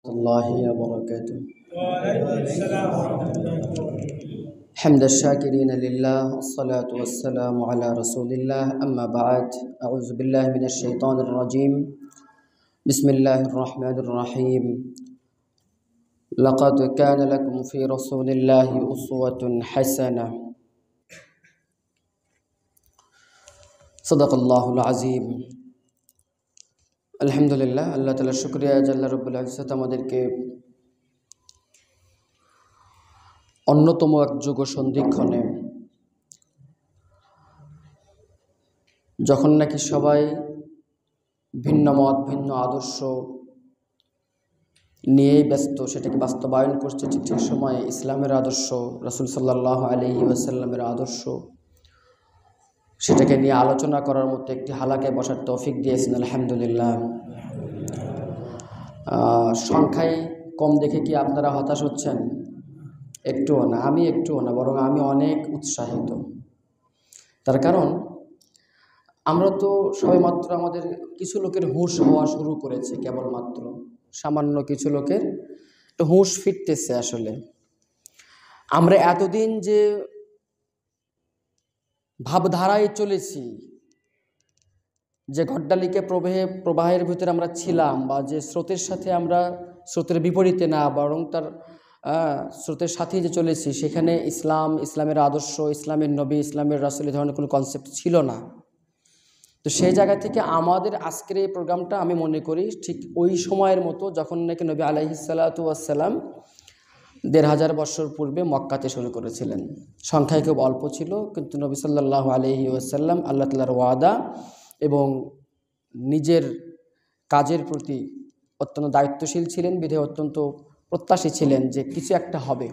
الله وبركاته. وعليكم السلام ورحمة الله وبركاته. حمد الشاكرين لله والصلاة والسلام على رسول الله أما بعد أعوذ بالله من الشيطان الرجيم بسم الله الرحمن الرحيم لقد كان لكم في رسول الله أسوة حسنة صدق الله العظيم. আলহামদুলিল্লাহ, আল্লাহ তাআলার শুকরিয়া জাল্লা রব্বুল ইজ্জত আমাদেরকে অন্যতম এক যুগ সন্ধিক্ষণে যখন নাকি সবাই ভিন্ন মত ভিন্ন আদর্শ নিয়েই ব্যস্ত, সেটাকে বাস্তবায়ন করছে, ঠিক ঠিক সময়ে ইসলামের আদর্শ, রাসূল সাল্লাল্লাহু আলাইহি ওয়াসাল্লামের আদর্শ, সেটাকে নিয়ে আলোচনা করার মতো একটি হালাকায় বসার তৌফিক দিয়েছেন আলহামদুলিল্লাহ। সংখ্যায় কম দেখে কি আপনারা হতাশ হচ্ছেন? একটুও না, আমি একটুও না, বরং আমি অনেক উৎসাহিত। তার কারণ আমরা তো সবেমাত্র আমাদের কিছু লোকের হুঁশ হওয়া শুরু করেছে, কেবলমাত্র সামান্য কিছু লোকের একটু হুঁশ ফিরতেছে। আসলে আমরা এতদিন যে ভাবধারায় চলেছি, যে ঘট্টালিকে প্রবাহের ভিতরে আমরা ছিলাম, বা যে স্রোতের সাথে আমরা স্রোতের বিপরীতে না বরং তার স্রোতের সাথেই যে চলেছি, সেখানে ইসলামের আদর্শ, ইসলামের নবী, ইসলামের রাসূল এই ধরনের কোনো কনসেপ্ট ছিল না। তো সেই জায়গা থেকে আমাদের আজকের এই প্রোগ্রামটা আমি মনে করি ঠিক ওই সময়ের মতো যখন নাকি নবী আলাইহিস সালাতু ওয়াস সালাম ১৫০০ বছর পূর্বে মক্কাতে শুরু করেছিলেন। সংখ্যায় খুব অল্প ছিল, কিন্তু নবী সাল্লাল্লাহু আলাইহি ওয়াসাল্লাম আল্লাহ তাআলার ওয়াদা এবং নিজের কাজের প্রতি অত্যন্ত দায়িত্বশীল ছিলেন, বিধায় অত্যন্ত প্রত্যাশী ছিলেন যে কিছু একটা হবে।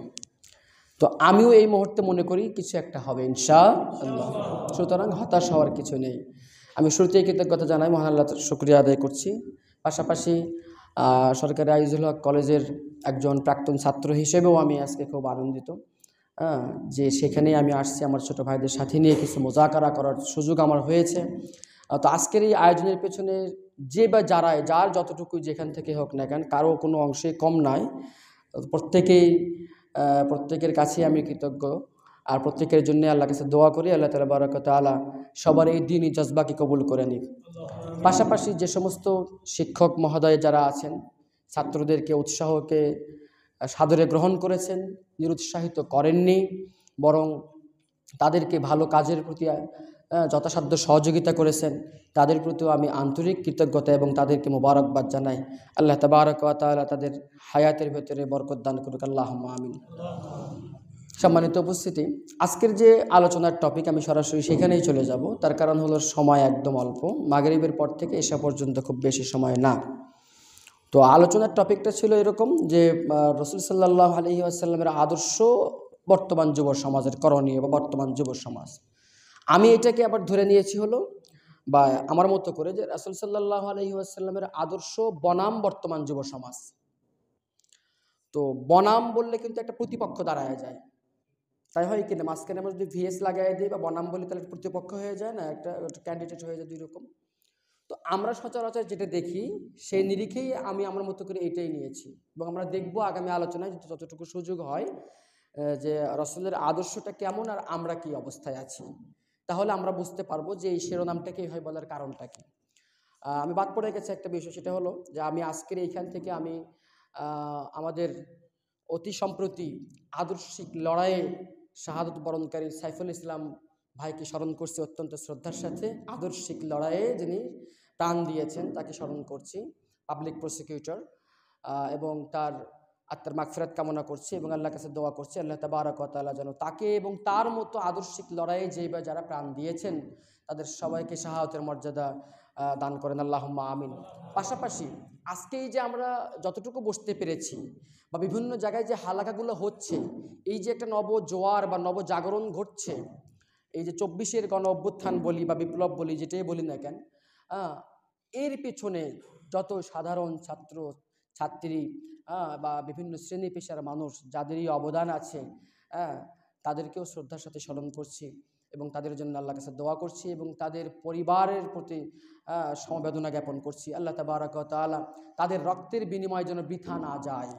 তো আমিও এই মুহূর্তে মনে করি কিছু একটা হবে ইনশাআল্লাহ। সুতরাং হতাশ হওয়ার কিছু নেই। আমি শুরুতেই কৃতজ্ঞতা জানাই, মহান আল্লাহর শুকরিয়া আদায় করছি। পাশাপাশি সরকারি আইজুল হক কলেজের একজন প্রাক্তন ছাত্র হিসেবেও আমি আজকে খুব আনন্দিত যে সেখানেই আমি আসছি, আমার ছোটো ভাইদের সাথে নিয়ে কিছু মোজাকারা করার সুযোগ আমার হয়েছে। তো আজকের এই আয়োজনের পেছনে যে বা যার যতটুকু যেখান থেকে হোক না কেন, কারো কোনো অংশে কম নয়। প্রত্যেকের কাছেই আমি কৃতজ্ঞ, আর প্রত্যেকের জন্য আল্লাহর কাছে দোয়া করি আল্লাহ তাআলা বারাক ওয়া তাআলা সবার এই দ্বীনি জজবাকে কবুল করে নিক। পাশাপাশি যে সমস্ত শিক্ষক মহোদয় যারা আছেন, ছাত্রদেরকে উৎসাহকে সাদরে গ্রহণ করেছেন, নিরুৎসাহিত করেননি, বরং তাদেরকে ভালো কাজের প্রতি যথাসাধ্য সহযোগিতা করেছেন, তাদের প্রতিও আমি আন্তরিক কৃতজ্ঞতা এবং তাদেরকে মোবারকবাদ জানাই। আল্লাহ তাবারক ওয়া তাআলা তাদের হায়াতের ভেতরে বরকত দান করুক, আল্লাহুম্মা আমিন। সম্মানিত উপস্থিতি, আজকের যে আলোচনার টপিক আমি সরাসরি সেখানেই চলে যাব। তার কারণ হলো সময় একদম অল্প, মাগরিবের পর থেকে এসা পর্যন্ত খুব বেশি সময় না। তো আলোচনার টপিকটা ছিল এরকম যে রাসূল সাল্লাল্লাহু আলাইহি ওয়াসাল্লামের আদর্শ বর্তমান যুব সমাজের করণীয় বা বর্তমান যুব সমাজ। আমি এটাকে আবার ধরে নিয়েছি হলো, বা আমার মতো করে, যে রাসূল সাল্লাল্লাহু আলাইহি ওয়াসাল্লামের আদর্শ বনাম বর্তমান যুব সমাজ। তো বনাম বললে কিন্তু একটা প্রতিপক্ষ দাঁড়ায় যায়, তাই হয় কিনা? মাঝখানে আমরা যদি ভিএস লাগাই দিই বা বনাম বলি, তাহলে প্রতিপক্ষ হয়ে যায় না, একটা ক্যান্ডিডেট হয়ে যায় দুই রকম। তো আমরা সচরাচর যেটা দেখি সেই নিরিখেই আমি আমার মতো করে এটাই নিয়েছি, এবং আমরা দেখব আগামী আলোচনায় যতটুকু সুযোগ হয় যে রাসূলের আদর্শটা কেমন আর আমরা কি অবস্থায় আছি। তাহলে আমরা বুঝতে পারবো যে এই শিরোনামটাকে হয় বলার কারণটা কি। আমি বাদ পড়ে গেছে একটা বিষয়, সেটা হলো যে আমি আজকের এইখান থেকে আমি আমাদের অতি সম্প্রতি আদর্শিক লড়াইয়ে শাহাদত বরণকারী সাইফুল ইসলাম ভাইকে স্মরণ করছি অত্যন্ত শ্রদ্ধার সাথে। আদর্শিক লড়াইয়ে যিনি প্রাণ দিয়েছেন তাকে স্মরণ করছি, পাবলিক প্রসিকিউটর, এবং তার আত্মার মাগফিরাত কামনা করছি এবং আল্লাহর কাছে দোয়া করছি আল্লাহ তাবারক ওয়া তাআলা যেন তাকে এবং তার মতো আদর্শিক লড়াইয়ে যেই বা যারা প্রাণ দিয়েছেন তাদের সবাইকে শাহাদাতের মর্যাদা দান করেন, আল্লাহুম্মা আমিন। পাশাপাশি আজকে এই যে আমরা যতটুকু বসতে পেরেছি বা বিভিন্ন জায়গায় যে হালাকাগুলো হচ্ছে, এই যে একটা নবজোয়ার বা নবজাগরণ ঘটছে, এই যে ২৪-এর গণ অভ্যুত্থান বলি বা বিপ্লব বলি, যেটাই বলি না কেন, এর পেছনে যত সাধারণ ছাত্র ছাত্রী বা বিভিন্ন শ্রেণী পেশার মানুষ যাদেরই অবদান আছে, তাদেরকেও শ্রদ্ধার সাথে স্মরণ করছি। এবং তাদের জন্য আল্লাহর কাছে দোয়া করছি এবং তাদের পরিবারের প্রতি সমবেদনা জ্ঞাপন করছি। আল্লাহ তাবারক ওয়া তাআলা তাদের রক্তের বিনিময় যেন বৃথা না যায়।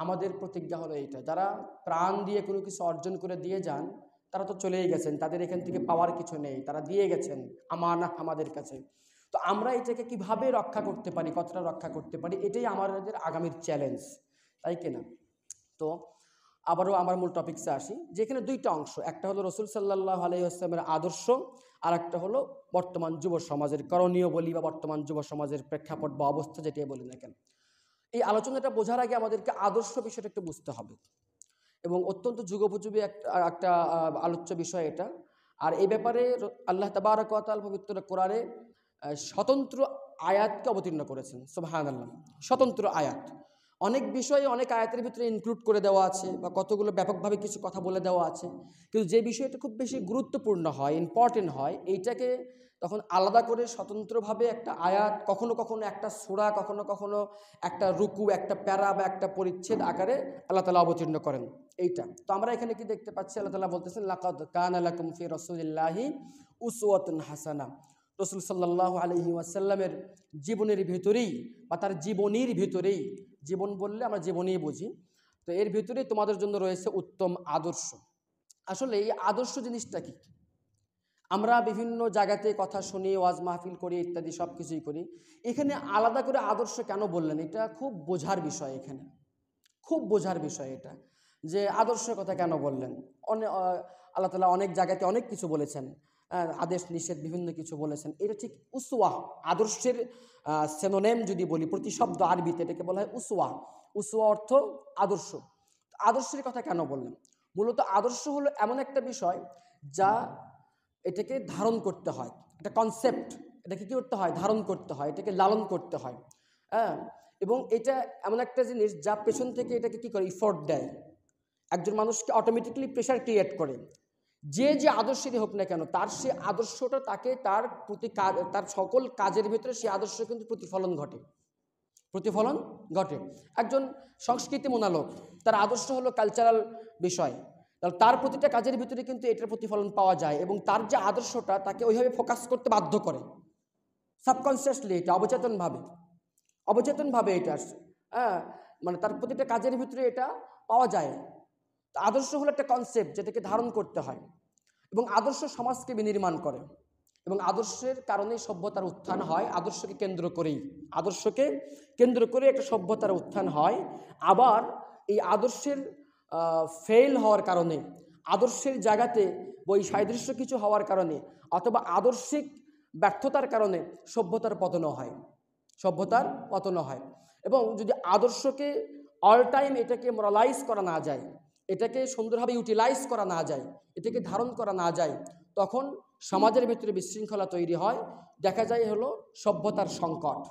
আমাদের প্রতিজ্ঞা হলো এইটা, যারা প্রাণ দিয়ে কোনো কিছু অর্জন করে দিয়ে যান তারা তো চলেই গেছেন, তাদের এখান থেকে পাওয়ার কিছু নেই, তারা দিয়ে গেছেন আমানাত আমাদের কাছে। তো আমরা এটাকে কিভাবে রক্ষা করতে পারি, কতটা রক্ষা করতে পারি, এটাই আমাদের আগামীর চ্যালেঞ্জ, তাই কিনা? তো আবারও আমার মূল টপিকসে আসি, যেখানে দুইটা অংশ, একটা হলো রাসূল সাল্লাল্লাহু আলাইহি ওয়াসাল্লামের আদর্শ, আর একটা হলো বর্তমান যুব সমাজের করণীয় বলি বা বর্তমান যুব সমাজের প্রেক্ষাপট বা অবস্থা যেটাই বলি না কেন। এই আলোচনাটা বোঝার আগে আমাদেরকে আদর্শ বিষয়টা একটু বুঝতে হবে এবং অত্যন্ত যুগোপযোগী একটা আলোচ্য বিষয় এটা। আর এই ব্যাপারে আল্লাহ তাবারক ওয়া তাআলা পবিত্র কোরআনে স্বতন্ত্র আয়াতকে অবতীর্ণ করেছেন, সুবহানাল্লাহ। স্বতন্ত্র আয়াত, অনেক বিষয়ে অনেক আয়াতের ভিতরে ইনক্লুড করে দেওয়া আছে বা কতগুলো ব্যাপকভাবে কিছু কথা বলে দেওয়া আছে, কিন্তু যে বিষয়টা খুব বেশি গুরুত্বপূর্ণ হয়, ইম্পর্টেন্ট হয়, এইটাকে তখন আলাদা করে স্বতন্ত্রভাবে একটা আয়াত, কখনো কখনো একটা সূরা, কখনো কখনো একটা রুকু, একটা প্যারা বা একটা পরিচ্ছেদ আকারে আল্লাহ তাআলা অবতীর্ণ করেন এইটা। তো আমরা এখানে কি দেখতে পাচ্ছি, আল্লাহ তাআলা বলতেছেন লাকাদ কানা লাকুম ফি রাসূলিল্লাহি উসওয়াতুন হাসানা। রাসূল সাল্লাল্লাহু আলাইহি ওয়াসাল্লামের জীবনের ভিতরেই বা তার জীবনীর ভিতরেই, জীবন বললে আমরা জীবনই বুঝি, তো এর ভিতরেই তোমাদের জন্য রয়েছে উত্তম আদর্শ। আসলে এই আদর্শ জিনিসটা কি? আমরা বিভিন্ন জায়গাতে কথা শুনি, ওয়াজ মাহফিল করি, ইত্যাদি সব কিছুই করি। এখানে আলাদা করে আদর্শ কেন বললেন, এটা খুব বোঝার বিষয়, এখানে খুব বোঝার বিষয় এটা, যে আদর্শের কথা কেন বললেন। আল্লাহ তাআলা অনেক জায়গাতে অনেক কিছু বলেছেন, আদেশ নিষেধ বিভিন্ন কিছু বলেছেন। এটা ঠিক উসওয়া, আদর্শের সিনোনিম যদি বলি, প্রতিশব্দ আরবিতে এটাকে বলা হয় উসওয়া। উসওয়া অর্থ আদর্শ। আদর্শের কথা কেন বললেন? মূলত আদর্শ হলো এমন একটা বিষয় যা এটাকে ধারণ করতে হয়, একটা কনসেপ্ট, এটাকে কী করতে হয়? ধারণ করতে হয়, এটাকে লালন করতে হয়, হ্যাঁ। এবং এটা এমন একটা জিনিস যা পেছন থেকে এটাকে কী করে, ইফোর্ট দেয়, একজন মানুষকে অটোমেটিক্যালি প্রেশার ক্রিয়েট করে। যে আদর্শেরই হোক না কেন, তার সে আদর্শটা তাকে তার প্রতি তার সকল কাজের ভিতরে সে আদর্শ কিন্তু প্রতিফলন ঘটে। একজন সংস্কৃতি মনালোক, তার আদর্শ হলো কালচারাল বিষয়, তাহলে তার প্রতিটা কাজের ভিতরে কিন্তু এটার প্রতিফলন পাওয়া যায় এবং তার যে আদর্শটা তাকে ওইভাবে ফোকাস করতে বাধ্য করে, সাবকনসিয়াসলি, এটা অবচেতনভাবে এটা আসছে, হ্যাঁ, মানে তার প্রতিটা কাজের ভিতরে এটা পাওয়া যায়। আদর্শ হলো একটা কনসেপ্ট যেটাকে ধারণ করতে হয় এবং আদর্শ সমাজকে বিনির্মাণ করে এবং আদর্শের কারণেই সভ্যতার উত্থান হয়। আদর্শকে কেন্দ্র করে একটা সভ্যতার উত্থান হয়। আবার এই আদর্শের ফেল হওয়ার কারণে, আদর্শের জায়গাতে বৈসাদৃশ্য কিছু হওয়ার কারণে অথবা আদর্শিক ব্যর্থতার কারণে সভ্যতার পতন হয়। এবং যদি আদর্শকে অল টাইম এটাকে মোরালাইজ করা না যায়, এটাকে সুন্দরভাবে ইউটিলাইজ করা না যায়, এটাকে ধারণ করা না যায়, তখন সমাজের ভিতরে বিশৃঙ্খলা তৈরি হয়। দেখা যায় হলো সভ্যতার সংকট।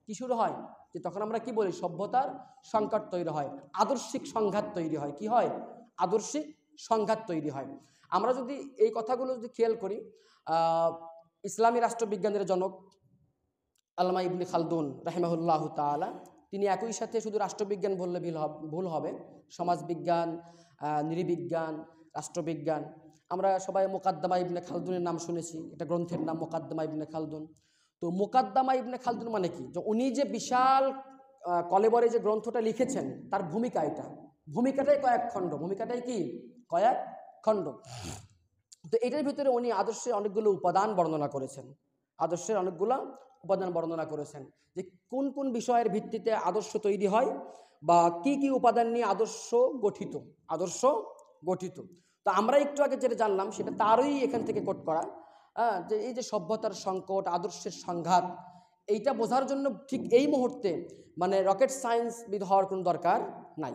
কি শুরু হয়? যে তখন আমরা কি বলি, সভ্যতার সংকট তৈরি হয়, আদর্শিক সংঘাত তৈরি হয়। কি হয়? আদর্শিক সংঘাত তৈরি হয়। আমরা যদি এই কথাগুলো যদি খেয়াল করি, ইসলামী রাষ্ট্রবিজ্ঞানের জনক আল্লামা ইবনে খালদুন রাহিমাহুল্লাহ তাআলা, তিনি একই সাথে শুধু রাষ্ট্রবিজ্ঞান বললে ভুল হবে, সমাজবিজ্ঞান, নৃবিজ্ঞান, রাষ্ট্রবিজ্ঞান, আমরা সবাই মোকাদ্দমা ইবনে খালদুনের নাম শুনেছি, এটা গ্রন্থের নাম মোকাদ্দমা ইবনে খালদুন। তো মোকাদ্দমা ইবনে খালদুন মানে কি? যে উনি যে বিশাল কলেবরে যে গ্রন্থটা লিখেছেন, তার ভূমিকাটাই কয়েক খণ্ড। তো এটার ভিতরে উনি আদর্শের অনেকগুলো উপাদান বর্ণনা করেছেন, যে কোন কোন বিষয়ের ভিত্তিতে আদর্শ তৈরি হয় বা কি কি উপাদান নিয়ে আদর্শ গঠিত। তো আমরা একটু আগে যেটা জানলাম সেটা তারই এখান থেকে কোট করা, যে এই যে সভ্যতার সংকট, আদর্শের সংঘাত, এইটা বোঝার জন্য ঠিক এই মুহূর্তে মানে রকেট সায়েন্সবিদ হওয়ার কোনো দরকার নাই।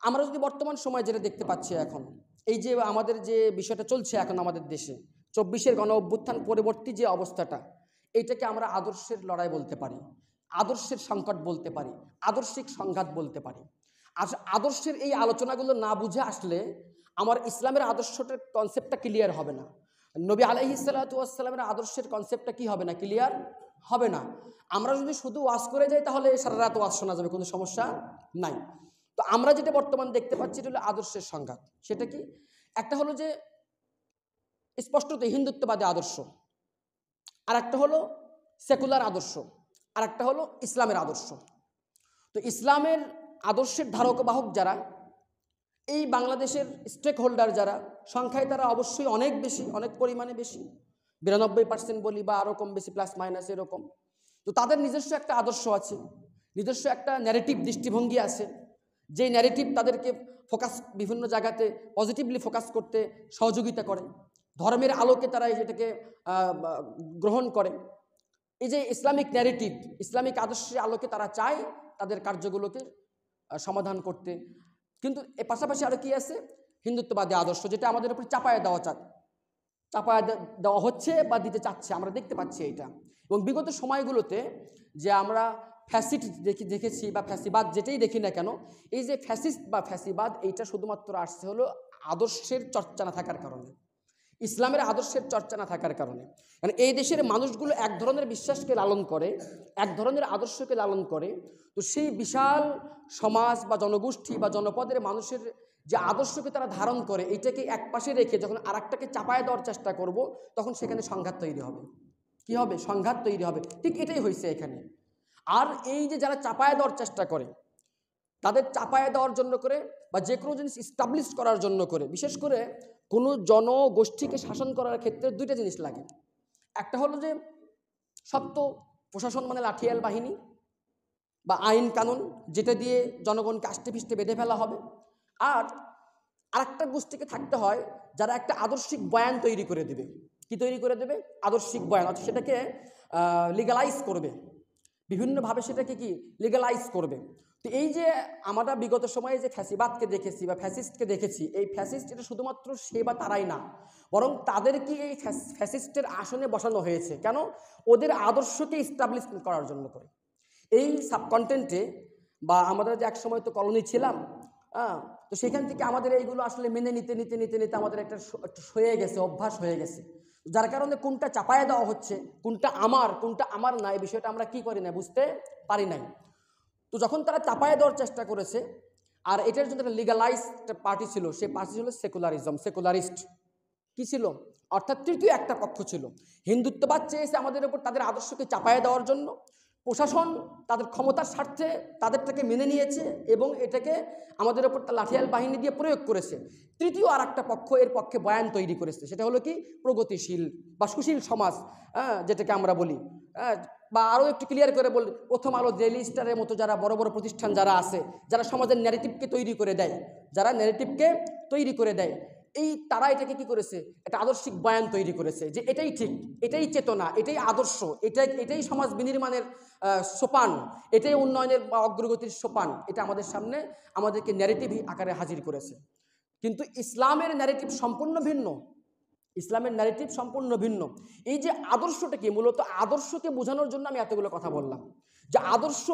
আমরা যদি বর্তমান সময় যেটা দেখতে পাচ্ছি এখন, এই যে আমাদের যে বিষয়টা চলছে এখন আমাদের দেশে, 24-এর গণ অভ্যুত্থান পরবর্তী যে অবস্থাটা, এইটাকে আমরা আদর্শের লড়াই বলতে পারি, আদর্শের সংকট বলতে পারি, আদর্শিক সংঘাত বলতে পারি। আর আদর্শের এই আলোচনাগুলো না বুঝে আসলে আমার ইসলামের আদর্শটার কনসেপ্টটা ক্লিয়ার হবে না, নবী আলাইহিস সালাতু ওয়াস সালামের আদর্শের কনসেপ্টটা কি হবে না, ক্লিয়ার হবে না। আমরা যদি শুধু ওয়াজ করে যাই তাহলে সারা রাত ওয়াজ শোনা যাবে, কোনো সমস্যা নাই। তো আমরা যেটা বর্তমান দেখতে পাচ্ছি এটা হলো আদর্শের সংঘাত। সেটা কি? একটা হলো যে স্পষ্টত হিন্দুত্ববাদী আদর্শ, আর একটা হলো সেকুলার আদর্শ, আর একটা হলো ইসলামের আদর্শ। তো ইসলামের আদর্শের ধারক বাহক যারা, এই বাংলাদেশের স্টেক হোল্ডার যারা, সংখ্যায় তারা অবশ্যই অনেক বেশি, অনেক পরিমাণে বেশি, 92% বলি বা আরও কম বেশি, প্লাস মাইনাস এরকম। তো তাদের নিজস্ব একটা আদর্শ আছে, নিজস্ব একটা ন্যারেটিভ দৃষ্টিভঙ্গি আছে, যে ন্যারেটিভ তাদেরকে বিভিন্ন জায়গাতে পজিটিভলি ফোকাস করতে সহযোগিতা করে। ধর্মের আলোকে তারা এটাকে গ্রহণ করে। এই যে ইসলামিক ন্যারেটিভ, ইসলামিক আদর্শের আলোকে তারা চায় তাদের কার্যগুলোকে সমাধান করতে। কিন্তু এর পাশাপাশি আরও কি আছে? হিন্দুত্ববাদী আদর্শ, যেটা আমাদের উপর চাপায় দেওয়া হচ্ছে বা দিতে চাচ্ছে, আমরা দেখতে পাচ্ছি এটা। এবং বিগত সময়গুলোতে যে আমরা ফ্যাসিস্ট দেখেছি বা ফ্যাসিবাদ যেটাই দেখি না কেন, এই যে ফ্যাসিস্ট বা ফ্যাসিবাদ এইটা শুধুমাত্র আসছে হলো আদর্শের চর্চা না থাকার কারণে, ইসলামের আদর্শের চর্চা না থাকার কারণে। কারণ এই দেশের মানুষগুলো এক ধরনের বিশ্বাসকে লালন করে, এক ধরনের আদর্শকে লালন করে। তো সেই বিশাল সমাজ বা জনগোষ্ঠী বা জনপদের মানুষের যে আদর্শকে তারা ধারণ করে, এইটাকে এক পাশে রেখে যখন আরেকটাকে চাপায় দেওয়ার চেষ্টা করব, তখন সেখানে সংঘাত তৈরি হবে। কি হবে? সংঘাত তৈরি হবে। ঠিক এটাই হয়েছে এখানে। আর এই যে যারা চাপায় দেওয়ার চেষ্টা করে, তাদের চাপায় দেওয়ার জন্য করে বা যে কোনো জিনিস ইস্টাবলিশ করার জন্য করে, বিশেষ করে কোনো জনগোষ্ঠীকে শাসন করার ক্ষেত্রে দুইটা জিনিস লাগে। একটা হলো যে শক্ত প্রশাসন, মানে লাঠিয়াল বাহিনী বা আইন কানুন, যেটা দিয়ে জনগণকে আষ্টে পৃষ্ঠে বেঁধে ফেলা হবে। আর আরেকটা গোষ্ঠীকে থাকতে হয় যারা একটা আদর্শিক বয়ান তৈরি করে দেবে। কি তৈরি করে দেবে? আদর্শিক বয়ান, অর্থাৎ সেটাকে লিগালাইজ করবে, বিভিন্নভাবে সেটাকে কি লিগালাইজ করবে। তো এই যে আমরা বিগত সময়ে যে ফ্যাসিবাদকে দেখেছি বা ফ্যাসিস্টকে দেখেছি, এই ফ্যাসিস্ট এটা শুধুমাত্র সে বা তারাই না, বরং তাদেরকে এই ফ্যাসিস্টের আসনে বসানো হয়েছে। কেন? ওদের আদর্শকে ইস্টাবলিশমেন্ট করার জন্য করে। এই সাবকন্টেন্টে বা আমরা যে এক সময় তো কলোনি ছিলাম, তো সেখান থেকে আমাদের এইগুলো আসলে মেনে নিতে নিতে নিতে নিতে আমাদের একটা হয়ে গেছে, অভ্যাস হয়ে গেছে, যার কারণে কোনটা চাপায় দেওয়া হচ্ছে, কোনটা আমার না, এই বিষয়টা আমরা কি করি না, বুঝতে পারি নাই। তো যখন তারা চাপায় দেওয়ার চেষ্টা করেছে, আর এটার জন্য একটা লিগালাইজড পার্টি ছিল, সেই পার্টি ছিল সেকুলারিস্ট। কি ছিল? অর্থাৎ তৃতীয় একটা পক্ষ ছিল। হিন্দুত্ববাদ চেয়েছে আমাদের উপর তাদের আদর্শকে চাপায় দেওয়ার জন্য, প্রশাসন তাদের ক্ষমতার স্বার্থে তাদেরটাকে মেনে নিয়েছে এবং এটাকে আমাদের ওপর লাঠিয়াল বাহিনী দিয়ে প্রয়োগ করেছে। তৃতীয় আর একটা পক্ষ এর পক্ষে বয়ান তৈরি করেছে, সেটা হলো কি? প্রগতিশীল বা সুশীল সমাজ, যেটাকে আমরা বলি। বা আরও একটু ক্লিয়ার করে বলি, প্রথম আলো, ডেইলি স্টারের মতো যারা বড় বড় প্রতিষ্ঠান যারা আছে, যারা সমাজের ন্যারেটিভকে তৈরি করে দেয়, এই তারা এটাকে কি করেছে? একটা আদর্শিক বয়ান তৈরি করেছে যে এটাই ঠিক, এটাই চেতনা, এটাই আদর্শ, এটাই সমাজ বিনির্মাণের সোপান, এটাই উন্নয়নের বা অগ্রগতির সোপান। এটা আমাদের সামনে আমাদেরকে ন্যারেটিভ আকারে হাজির করেছে। কিন্তু ইসলামের ন্যারেটিভ সম্পূর্ণ ভিন্ন। এই যে আদর্শটা কি, মূলত আদর্শকে বোঝানোর জন্য আমি এতগুলো কথা বললাম, যে আদর্শ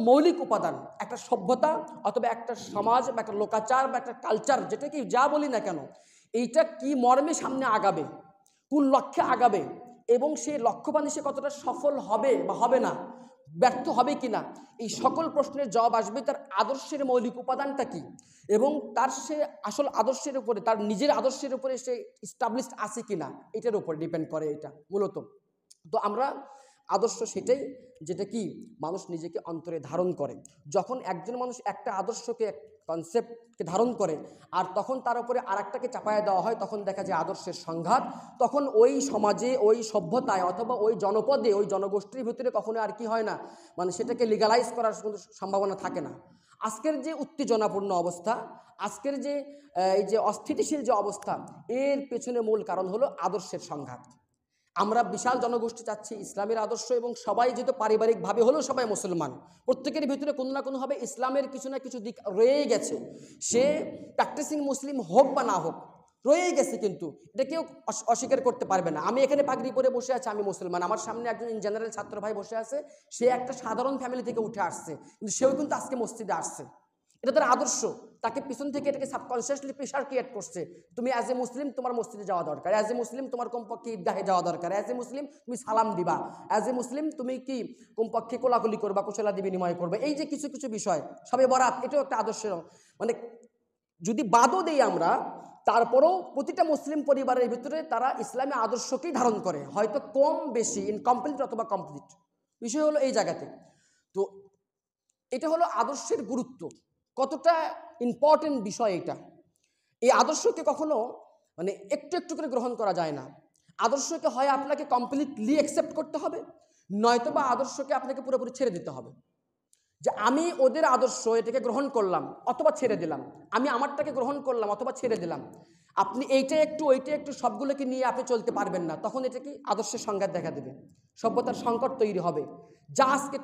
মৌলিক উপাদান একটা সভ্যতা অথবা একটা সমাজ বা একটা লোকাচার বা একটা কালচার, যেটা কি যা বলি না কেন, এইটা কি মর্মে সামনে আগাবে, কোন লক্ষ্যে আগাবে, এবং সেই লক্ষ্যবাণী সে কতটা সফল হবে বা হবে না, ব্যর্থ হবে কিনা, এই সকল প্রশ্নের জবাব আসবে তার আদর্শের মৌলিক উপাদানটা কি, এবং তার সে আসল আদর্শের উপরে, তার নিজের আদর্শের উপরে সে ইস্টাবলিশড আছে কিনা, এটার উপর ডিপেন্ড করে এটা মূলত। তো আমরা আদর্শ সেটাই যেটা কি মানুষ নিজেকে অন্তরে ধারণ করে। যখন একজন মানুষ একটা আদর্শকে, কনসেপ্টকে ধারণ করে, আর তখন তার উপরে আর একটাকে চাপায়া দেওয়া হয়, তখন দেখা যায় আদর্শের সংঘাত। তখন ওই সমাজে, ওই সভ্যতায় অথবা ওই জনপদে, ওই জনগোষ্ঠীর ভিতরে কখনো আর কি হয় না, মানে সেটাকে লিগালাইজ করার কোনো সম্ভাবনা থাকে না। আজকের যে উত্তেজনাপূর্ণ অবস্থা, আজকের যে এই যে অস্থিতিশীল যে অবস্থা, এর পেছনে মূল কারণ হলো আদর্শের সংঘাত। আমরা বিশাল জনগোষ্ঠী চাচ্ছি ইসলামের আদর্শ, এবং সবাই যেহেতু পারিবারিকভাবে হলেও সবাই মুসলমান, প্রত্যেকের ভিতরে কোনো না কোনোভাবে ইসলামের কিছু না কিছু দিক রয়েই গেছে, সে প্র্যাকটিসিং মুসলিম হোক বা না হোক, রয়েই গেছে, কিন্তু এটা কেউ অস্বীকার করতে পারবে না। আমি এখানে পাগড়ি পরে বসে আছি, আমি মুসলমান, আমার সামনে একজন ইন জেনারেল ছাত্র ভাই বসে আছে, সে একটা সাধারণ ফ্যামিলি থেকে উঠে আসছে, কিন্তু সেও কিন্তু আজকে মসজিদে আসছে। এটা তার আদর্শ, তাকে পিছন থেকে এটাকে সাবকনসিয়াসলি প্রেশার ক্রিয়েট করছে, তুমি অ্যাজ এ মুসলিম তোমার মসজিদে যাওয়া দরকার, অ্যাজ এ মুসলিম তোমার কমপক্ষে ঈদগাহে যাওয়া দরকার, অ্যাজ এ মুসলিম তুমি সালাম দিবা, অ্যাজ এ মুসলিম তুমি কি কমপক্ষে কোলাকুলি করবা, কুশলাদি বিনিময় করবে। এই যে কিছু কিছু বিষয়, সবে বরাত, এটাও একটা আদর্শের, মানে যদি বাদও দিই আমরা, তারপরেও প্রতিটা মুসলিম পরিবারের ভিতরে তারা ইসলামী আদর্শকেই ধারণ করে, হয়তো কম বেশি, ইনকমপ্লিট অথবা কমপ্লিট। বিষয় হলো এই জায়গাতে। তো এটা হলো আদর্শের গুরুত্ব, কতটা ইম্পর্টেন্ট বিষয় এটা। এই আদর্শকে কখনো মানে একটু একটু করে গ্রহণ করা যায় না। আদর্শকে হয় আপনাকে কমপ্লিটলি অ্যাকসেপ্ট করতে হবে, নয়তোবা আদর্শকে আপনাকে পুরোপুরি ছেড়ে দিতে হবে। যে আমি ওদের আদর্শ এটাকে গ্রহণ করলাম অথবা ছেড়ে দিলাম, আমি আমারটাকে গ্রহণ করলাম অথবা ছেড়ে দিলাম। আপনি এইটা একটু ওইটা একটু সবগুলোকে নিয়ে আপনি চলতে পারবেন না, তখন এটা কি আদর্শের সংঘাত দেখা দেবে, সভ্যতার সংকট তৈরি হবে। যা আজকে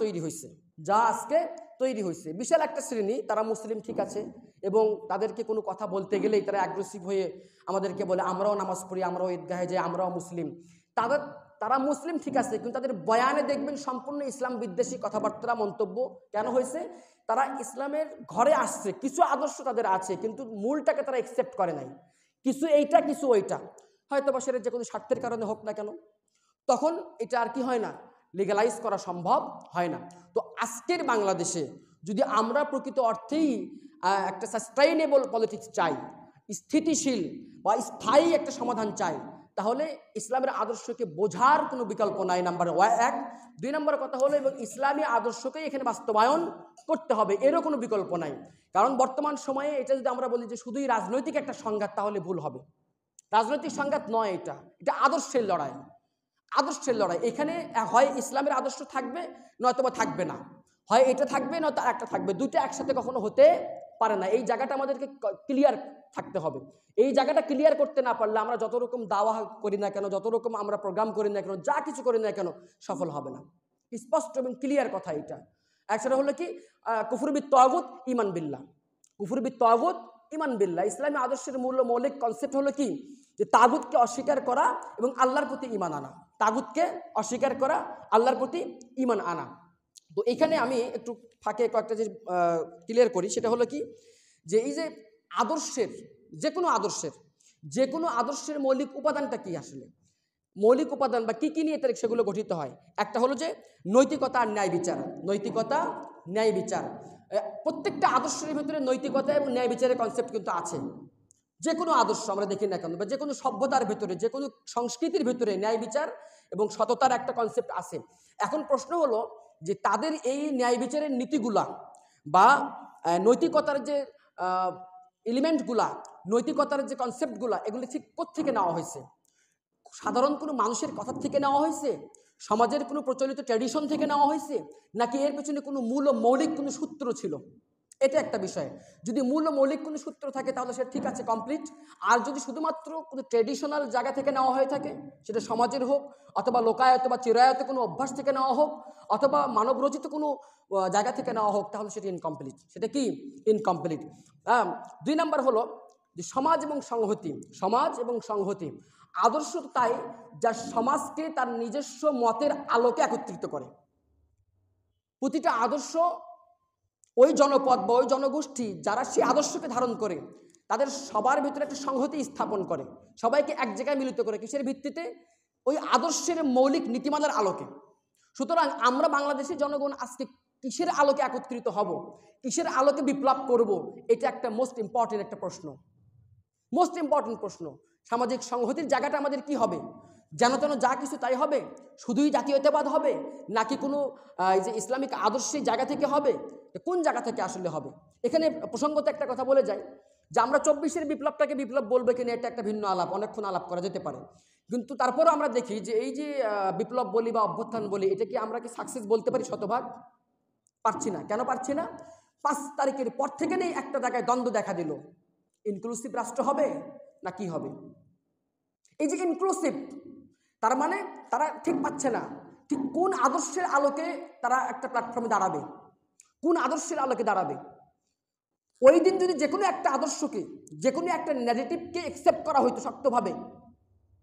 তৈরি হয়েছে বিশাল একটা শ্রেণী, তারা মুসলিম ঠিক আছে, এবং তাদেরকে কোনো কথা বলতে গেলেই তারা অ্যাগ্রেসিভ হয়ে আমাদেরকে বলে আমরাও নামাজ পড়ি, আমরাও ঈদগাহে যাই, আমরাও মুসলিম। তারা মুসলিম ঠিক আছে, কিন্তু তাদের বয়ানে দেখবেন সম্পূর্ণ ইসলাম বিদ্বেষী কথাবার্তা মন্তব্য। কেন হয়েছে? তারা ইসলামের ঘরে আসছে, কিছু আদর্শ তাদের আছে, কিন্তু মূলটাকে তারা অ্যাকসেপ্ট করে নাই। কিছু এইটা কিছু ওইটা, হয়তো বা সেটা যে কোনো স্বার্থের কারণে হোক না কেন, তখন এটা আর কি হয় না, লিগ্যালাইজ করা সম্ভব হয় না। তো আজকের বাংলাদেশে যদি আমরা প্রকৃত অর্থেই একটা সাস্টেইনেবল পলিটিক্স চাই, স্থিতিশীল বা স্থায়ী একটা সমাধান চাই, তাহলে ইসলামের আদর্শকে বোঝার কোনো বিকল্প নাই, নাম্বার 1। 2 নম্বর কথা হলো, এবং ইসলামী আদর্শকেই এখানে বাস্তবায়ন করতে হবে, এরও কোনো বিকল্প নাই। কারণ বর্তমান সময়ে এটা যদি আমরা বলি যে শুধুই রাজনৈতিক একটা সংঘাত, তাহলে ভুল হবে। রাজনৈতিক সংঘাত নয়, এটা আদর্শের লড়াই। এখানে হয় ইসলামের আদর্শ থাকবে, নয়তোবা থাকবে না, হয় এটা থাকবে নয়তো একটা থাকবে, দুটো একসাথে কখনো হতে পারে না। এই জায়গাটা আমাদেরকে ক্লিয়ার থাকতে হবে। এই জায়গাটা ক্লিয়ার করতে না পারলে আমরা যত রকম দাওয়া করি না কেন, যত রকম আমরা প্রোগ্রাম করি না কেন, যা কিছু করি না কেন, সফল হবে না। স্পষ্ট এবং ক্লিয়ার কথা এটা। একসাথে হলো কি, কুফর বিত তাগুত ঈমান বিল্লাহ। কুফর বিত তাগুত ঈমান বিল্লাহ, ইসলামী আদর্শের মৌলিক কনসেপ্ট হলো কি, যে তাগুতকে অস্বীকার করা এবং আল্লাহর প্রতি ঈমান আনা। তাগুতকে অস্বীকার করা, আল্লাহর প্রতি ঈমান আনা। তো এখানে আমি একটু ফাঁকে কয়েকটা যে ক্লিয়ার করি, সেটা হলো কি, যে এই যে আদর্শের, যে কোনো আদর্শের মৌলিক উপাদানটা কি আসলে, মৌলিক উপাদান বা কি নিয়ে তার সেগুলো গঠিত হয়। একটা হলো যে নৈতিকতা আর ন্যায় বিচার। প্রত্যেকটা আদর্শের ভিতরে নৈতিকতা এবং ন্যায় বিচারের কনসেপ্ট কিন্তু আছে। যে কোনো আদর্শ আমরা দেখি না কেন, বা যে কোনো সভ্যতার ভিতরে, যে কোনো সংস্কৃতির ভিতরে ন্যায় বিচার এবং সততার একটা কনসেপ্ট আছে। এখন প্রশ্ন হলো যে তাদের এই ন্যায় বিচারের নীতিগুলা বা নৈতিকতার যে এলিমেন্টগুলা, নৈতিকতার যে কনসেপ্টগুলা, এগুলি ঠিক কোত্থেকে নেওয়া হয়েছে? সাধারণ কোনো মানুষের কথা থেকে নেওয়া হয়েছে, সমাজের কোনো প্রচলিত ট্র্যাডিশন থেকে নেওয়া হয়েছে, নাকি এর পেছনে কোনো মূল ও মৌলিক কোনো সূত্র ছিল? এটা একটা বিষয়। যদি মূল ও মৌলিক কোনো সূত্র থাকে তাহলে সেটা ঠিক আছে, কমপ্লিট। আর যদি শুধুমাত্র কোনো ট্র্যাডিশনাল জায়গা থেকে নেওয়া হয়ে থাকে, সেটা সমাজের হোক, অথবা লোকায়ত বা চিরায়ত কোনো অভ্যাস থেকে নেওয়া হোক, অথবা মানবরচিত কোনো জায়গা থেকে নেওয়া হোক, তাহলে সেটা ইনকমপ্লিট। সেটা কি? ইনকমপ্লিট। 2 নম্বর হলো যে সমাজ এবং সংহতি। আদর্শ তাই যা সমাজকে তার নিজস্ব মতের আলোকে একত্রিত করে। প্রতিটা আদর্শ ওই জনপদ বা ওই জনগোষ্ঠী যারা সেই আদর্শকে ধারণ করে, তাদের সবার ভিতরে একটা সংহতি স্থাপন করে, সবাইকে এক জায়গায় মিলিত করে। কিসের ভিত্তিতে? ওই আদর্শের মৌলিক নীতিমালার আলোকে। সুতরাং আমরা বাংলাদেশের জনগণ আজকে কিসের আলোকে একত্রিত হব, কিসের আলোকে বিপ্লব করব, এটা একটা মোস্ট ইম্পর্টেন্ট প্রশ্ন। সামাজিক সংহতির জায়গাটা আমাদের কি হবে? যেন তেন যা কিছু তাই হবে? শুধুই জাতীয়তাবাদ হবে, নাকি কোনো এই যে ইসলামিক আদর্শের জায়গা থেকে হবে? কোন জায়গা থেকে আসলে হবে? এখানে প্রসঙ্গত একটা কথা বলে যায় যে আমরা 24-এর বিপ্লবটাকে বিপ্লব বলবে কিনা, এটা একটা ভিন্ন আলাপ, অনেকক্ষণ আলাপ করা যেতে পারে। কিন্তু তারপরও আমরা দেখি যে এই যে বিপ্লব বলি বা অভ্যুত্থান বলি, এটা কি আমরা কি সাকসেস বলতে পারি? শতভাগ পারছি না। কেন পারছি না? 5 তারিখের পর থেকে নেই একটা জায়গায় দ্বন্দ্ব দেখা দিল, ইনক্লুসিভ রাষ্ট্র হবে না কি হবে? এই যে ইনক্লুসিভ, তার মানে তারা ঠিক পাচ্ছে না ঠিক কোন আদর্শের আলোকে তারা একটা প্ল্যাটফর্মে দাঁড়াবে, কোন আদর্শের আলোকে দাঁড়াবে। ওই দিন যদি যে কোনো একটা আদর্শকে, যে কোনো একটা ন্যারেটিভকে অ্যাকসেপ্ট করা হইতো শক্তভাবে,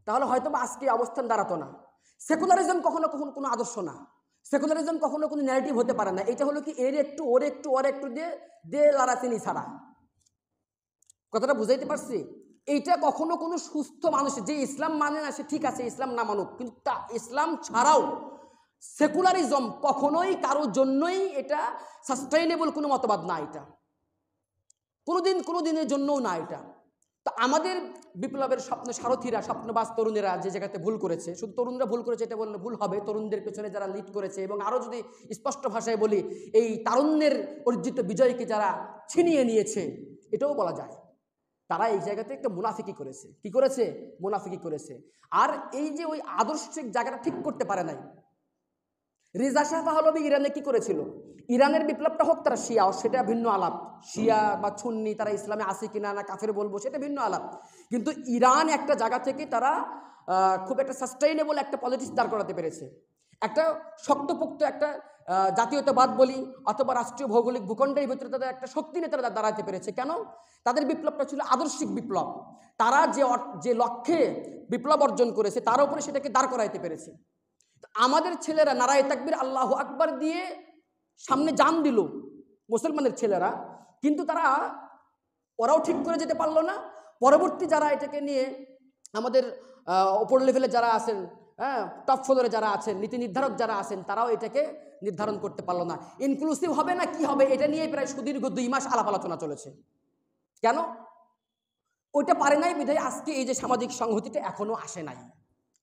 তাহলে হয়তো বা আজকে অবস্থান দাঁড়াতো না। সেকুলারিজম কখনো কোনো আদর্শ না, সেকুলারিজম কখনো কোনো ন্যারেটিভ হতে পারে না। এটা হলো কি, এর একটু ওর একটু দিয়ে লাড়াচিনি ছাড়া। কথাটা বুঝাইতে পারছি? এইটা কখনো কোনো সুস্থ মানুষের, যে ইসলাম মানে না সে ঠিক আছে, ইসলাম না মানুক, কিন্তু ইসলাম ছাড়াও সেকুলারিজম কখনোই কারোর জন্যই এটা সাস্টেইনেবল কোনো মতবাদ না। এটা কোনো দিনের জন্যও না। এটা তো আমাদের বিপ্লবের স্বপ্ন সারথীরা, স্বপ্নবাজ তরুণেরা যে জায়গাতে ভুল করেছে, শুধু তরুণরা ভুল করেছে এটা বললে ভুল হবে, তরুণদের পেছনে যারা লিড করেছে, এবং আরও যদি স্পষ্ট ভাষায় বলি এই তারুণ্যের অর্জিত বিজয়কে যারা ছিনিয়ে নিয়েছে, এটাও বলা যায় তারা এই জায়গাতে একটা মুনাফিকি করেছে। কি করেছে? মুনাফিকি করেছে। আর এই যে ওই আদর্শিক জায়গাটা ঠিক করতে পারে নাই। রেজা শাহ পাহলভী ইরানে কি করেছিল? ইরানের বিপ্লবটা হোক তারা শিয়া, সেটা ভিন্ন আলাপ। শিয়া বা সুন্নি তারা ইসলামে আসে কিনা না কাফের বলবো, সেটা ভিন্ন আলাপ। কিন্তু ইরান একটা জায়গা থেকে তারা খুব একটা সাস্টেইনেবল একটা পলিটিক্স দাঁড় করাতে পেরেছে। একটা শক্তপোক্ত একটা জাতীয়তাবাদ বলি অথবা রাষ্ট্রীয় ভৌগোলিক ভূখণ্ডের ভিতরে তাদের একটা শক্তি নিয়ে তারা দাঁড়াতে পেরেছে। কেন? তাদের বিপ্লবটা ছিল আদর্শিক বিপ্লব। তারা যে লক্ষ্যে বিপ্লব অর্জন করেছে তার উপরে সেটাকে দাঁড় করাইতে পেরেছে। আমাদের ছেলেরা নারায়ে তাকবীর আল্লাহু আকবার দিয়ে সামনে জান দিল, মুসলমানের ছেলেরা, কিন্তু ওরাও ঠিক করে যেতে পারলো না। পরবর্তী যারা এটাকে নিয়ে আমাদের ওপর লেভেলে যারা আছেন, হ্যাঁ, টপ ফ্লোরে যারা আছেন, নীতি নির্ধারক যারা আছেন, তারাও এটাকে নির্ধারণ করতে পারলো না। ইনক্লুসিভ হবে না কি হবে এটা নিয়ে প্রায় সুদীর্ঘ 2 মাস আলাপ আলোচনা চলেছে। কেন? ওইটা পারে নাই বিধায় আজকে এই যে সামাজিক সংহতিটা এখনো আসে নাই।